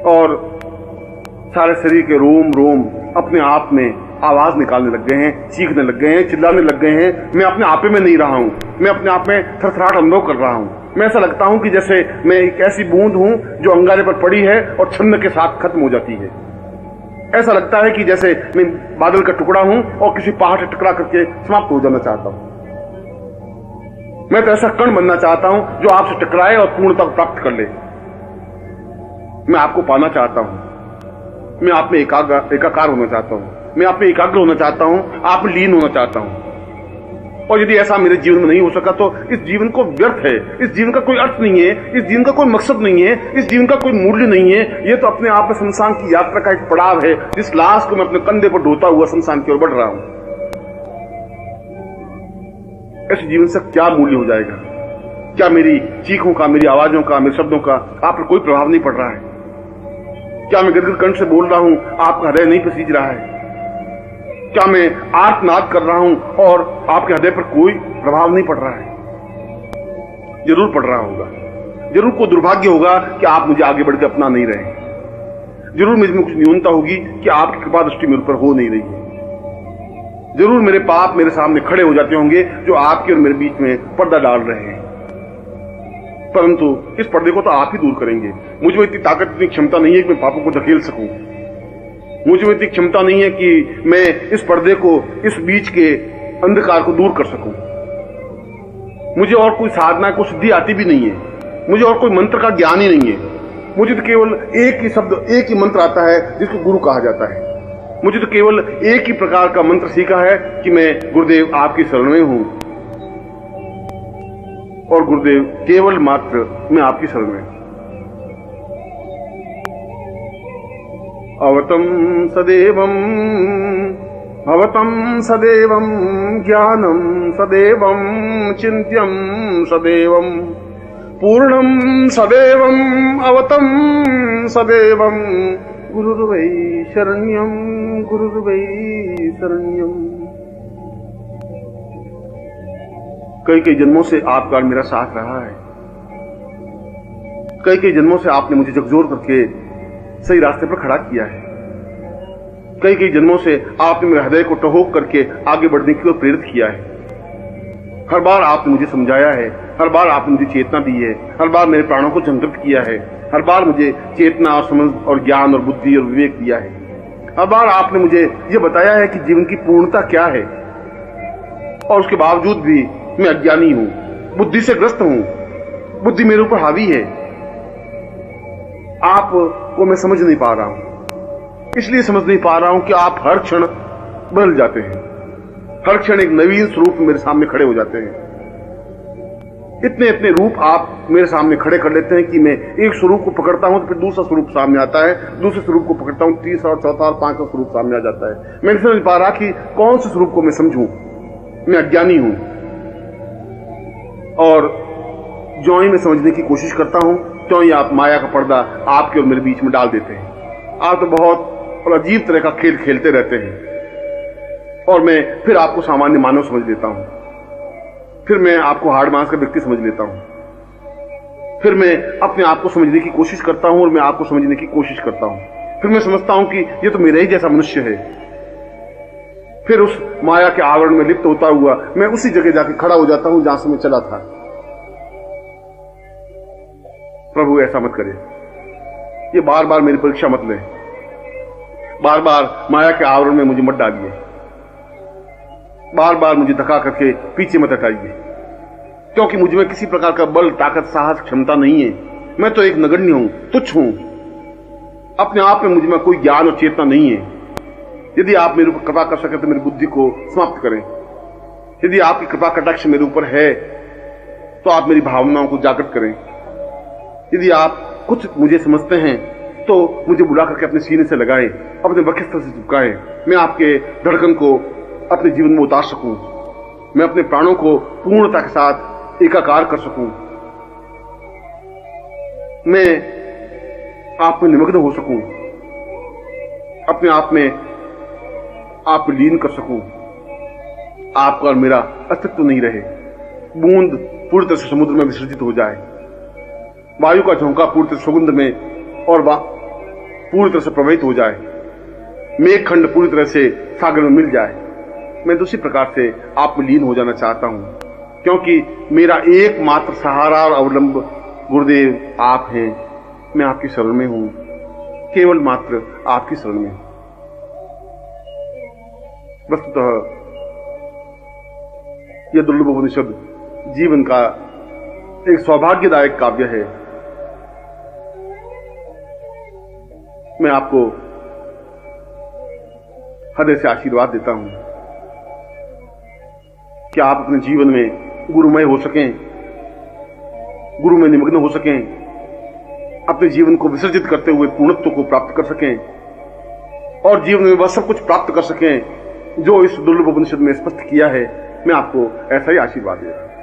और सारे शरीर के रोम रोम अपने आप में आवाज निकालने लग गए हैं, चीखने लग गए हैं, चिल्लाने लग गए हैं। मैं अपने आपे में नहीं रहा हूं। मैं अपने आप में थरथराहट अनुभव कर रहा हूं। मैं ऐसा लगता हूं कि जैसे मैं एक ऐसी बूंद हूं जो अंगारे पर पड़ी है और छन्न के साथ खत्म हो जाती है। ऐसा लगता है कि जैसे मैं बादल का टुकड़ा हूं और किसी पहाड़ से टकरा करके समाप्त हो जाना चाहता हूं। मैं तो ऐसा कण बनना चाहता हूं जो आपसे टकराए और पूर्णता को प्राप्त कर ले। मैं आपको पाना चाहता हूं। मैं आप में एकाकार होना चाहता हूं। मैं आप में एकाग्र होना चाहता हूं। आप में लीन होना चाहता हूं। और यदि ऐसा मेरे जीवन में नहीं हो सका तो इस जीवन को व्यर्थ है। इस जीवन का कोई अर्थ नहीं है। इस जीवन का कोई मकसद नहीं है। इस जीवन का कोई मूल्य नहीं है। यह तो अपने आप में शमशान की यात्रा का एक पड़ाव है, जिस लाश को मैं अपने कंधे पर ढोता हुआ शमशान की ओर बढ़ रहा हूं। ऐसे जीवन से क्या मूल्य हो जाएगा? क्या मेरी चीखों का, मेरी आवाजों का, मेरे शब्दों का आप पर कोई प्रभाव नहीं पड़ रहा है? क्या मैं गदगद कंठ से बोल रहा हूं, आपका हृदय नहीं पसीज रहा है? क्या मैं आर्तनाद कर रहा हूं और आपके हृदय पर कोई प्रभाव नहीं पड़ रहा है? जरूर पड़ रहा होगा। जरूर कोई दुर्भाग्य होगा कि आप मुझे आगे बढ़कर अपना नहीं रहे। जरूर मुझ में कुछ न्यूनता होगी कि आपकी कृपा दृष्टि मेरे ऊपर हो नहीं रही है। जरूर मेरे पाप मेरे सामने खड़े हो जाते होंगे जो आपके और मेरे बीच में पर्दा डाल रहे हैं। परंतु इस पर्दे को तो आप ही दूर करेंगे। मुझे इतनी ताकत, इतनी क्षमता नहीं है कि मैं पापों को धकेल सकूं। मुझे इतनी क्षमता नहीं है कि मैं इस पर्दे को, इस बीच के अंधकार को दूर कर सकूं। मुझे और कोई साधना, कोई सिद्धि आती भी नहीं है। मुझे और कोई मंत्र का ज्ञान ही नहीं है। मुझे तो केवल एक ही शब्द, एक ही मंत्र आता है जिसको गुरु कहा जाता है। मुझे तो केवल एक ही प्रकार का मंत्र सीखा है कि मैं गुरुदेव आपकी शरण में हूं और गुरुदेव केवल मात्र मैं आपकी शरण में। अवतम सदैवं भवतं सदैवं ज्ञानं सदैवं चिन्त्यं सदैवं पूर्णं सदैवं अवतं सदैवं गुरुर्वै शरण्यं गुरुर्वै शरण्यं। कई कई जन्मों से आपका मेरा साथ रहा है। कई कई जन्मों से आपने मुझे झकझोर करके सही रास्ते पर खड़ा किया है। कई कई जन्मों से आपने मेरे हृदय को टहोक करके आगे बढ़ने की ओर प्रेरित किया है। हर बार आपने मुझे समझाया है। हर बार आपने मुझे चेतना दी है। हर बार मेरे प्राणों को जागृत किया है। हर बार मुझे चेतना और समझ और ज्ञान और बुद्धि और विवेक दिया है। हर बार आपने मुझे यह बताया है कि जीवन की पूर्णता क्या है। और उसके बावजूद भी मैं अज्ञानी हूं, बुद्धि से ग्रस्त हूं। बुद्धि मेरे ऊपर हावी है। आप को मैं समझ नहीं पा रहा हूं। इसलिए समझ नहीं पा रहा हूं कि आप हर क्षण बदल जाते हैं। हर क्षण एक नवीन स्वरूप मेरे सामने खड़े हो जाते हैं। इतने इतने रूप आप मेरे सामने खड़े कर लेते हैं कि मैं एक स्वरूप को पकड़ता हूं तो फिर दूसरा स्वरूप सामने आता है, दूसरे स्वरूप को पकड़ता हूं, तीसरा और चौथा और पांचवा स्वरूप सामने आ जाता है। मैं नहीं समझ पा रहा कि कौन से स्वरूप को मैं समझूं। मैं अज्ञानी हूं और ज्यों ही मैं समझने की कोशिश करता हूं त्यों ही आप माया का पर्दा आपके और मेरे बीच में डाल देते हैं। आप तो बहुत और अजीब तरह का खेल खेलते रहते हैं और मैं फिर आपको सामान्य मानव समझ लेता हूं, फिर मैं आपको हाड़ मांस का व्यक्ति समझ लेता हूं, फिर मैं अपने आप को समझने की कोशिश करता हूं और मैं आपको समझने की कोशिश करता हूं, फिर मैं समझता हूं कि ये तो मेरे ही जैसा मनुष्य है। फिर उस माया के आवरण में लिप्त होता हुआ मैं उसी जगह जाके खड़ा हो जाता हूं जहां से मैं चला था। प्रभु ऐसा मत करे, ये बार बार मेरी परीक्षा मत ले, बार बार माया के आवरण में मुझे मत डालिए, बार बार मुझे धक्का करके पीछे मत हटाइए, क्योंकि मुझ में किसी प्रकार का बल, ताकत, साहस, क्षमता नहीं है। मैं तो एक नगण्य हूं, तुच्छ हूं। अपने आप में मुझ में कोई ज्ञान और चेतना नहीं है। यदि आप मेरे ऊपर कृपा कर सके तो मेरी बुद्धि को समाप्त करें। यदि आपकी कृपा कटाक्ष मेरे ऊपर है तो आप मेरी भावनाओं को जागृत करें। यदि आप कुछ मुझे समझते हैं तो मुझे बुला करके अपने सीने से लगाएं, अपने वक्षस्थल से चिपकाएं। मैं आपके धड़कन को अपने जीवन में उतार सकूं, मैं अपने प्राणों को पूर्णता के साथ एकाकार कर सकूं, मैं आप में निमग्न हो सकूं, अपने आप में आप लीन कर सकूं, आपका और मेरा अस्तित्व नहीं रहे, बूंद पूरी तरह से समुद्र में विसर्जित हो जाए, वायु का झोंका पूरी तरह सुगंध में और पूरी तरह से प्रवाहित हो जाए, मेघखंड पूरी तरह से सागर में मिल जाए। मैं दूसरी प्रकार से आप में लीन हो जाना चाहता हूं, क्योंकि मेरा एकमात्र सहारा और अवलंब गुरुदेव आप हैं। मैं आपकी शरण में हूं, केवल मात्र आपकी शरण में। वस्तुतः यह दुर्लभ उपनिषद जीवन का एक सौभाग्यदायक काव्य है। मैं आपको हृदय से आशीर्वाद देता हूं कि आप अपने जीवन में गुरुमय हो सकें, गुरु में निमग्न हो सकें, अपने जीवन को विसर्जित करते हुए पूर्णत्व को प्राप्त कर सकें और जीवन में वह सब कुछ प्राप्त कर सकें जो इस दुर्लभ उपनिषद में स्पष्ट किया है। मैं आपको ऐसा ही आशीर्वाद दे रहा हूं।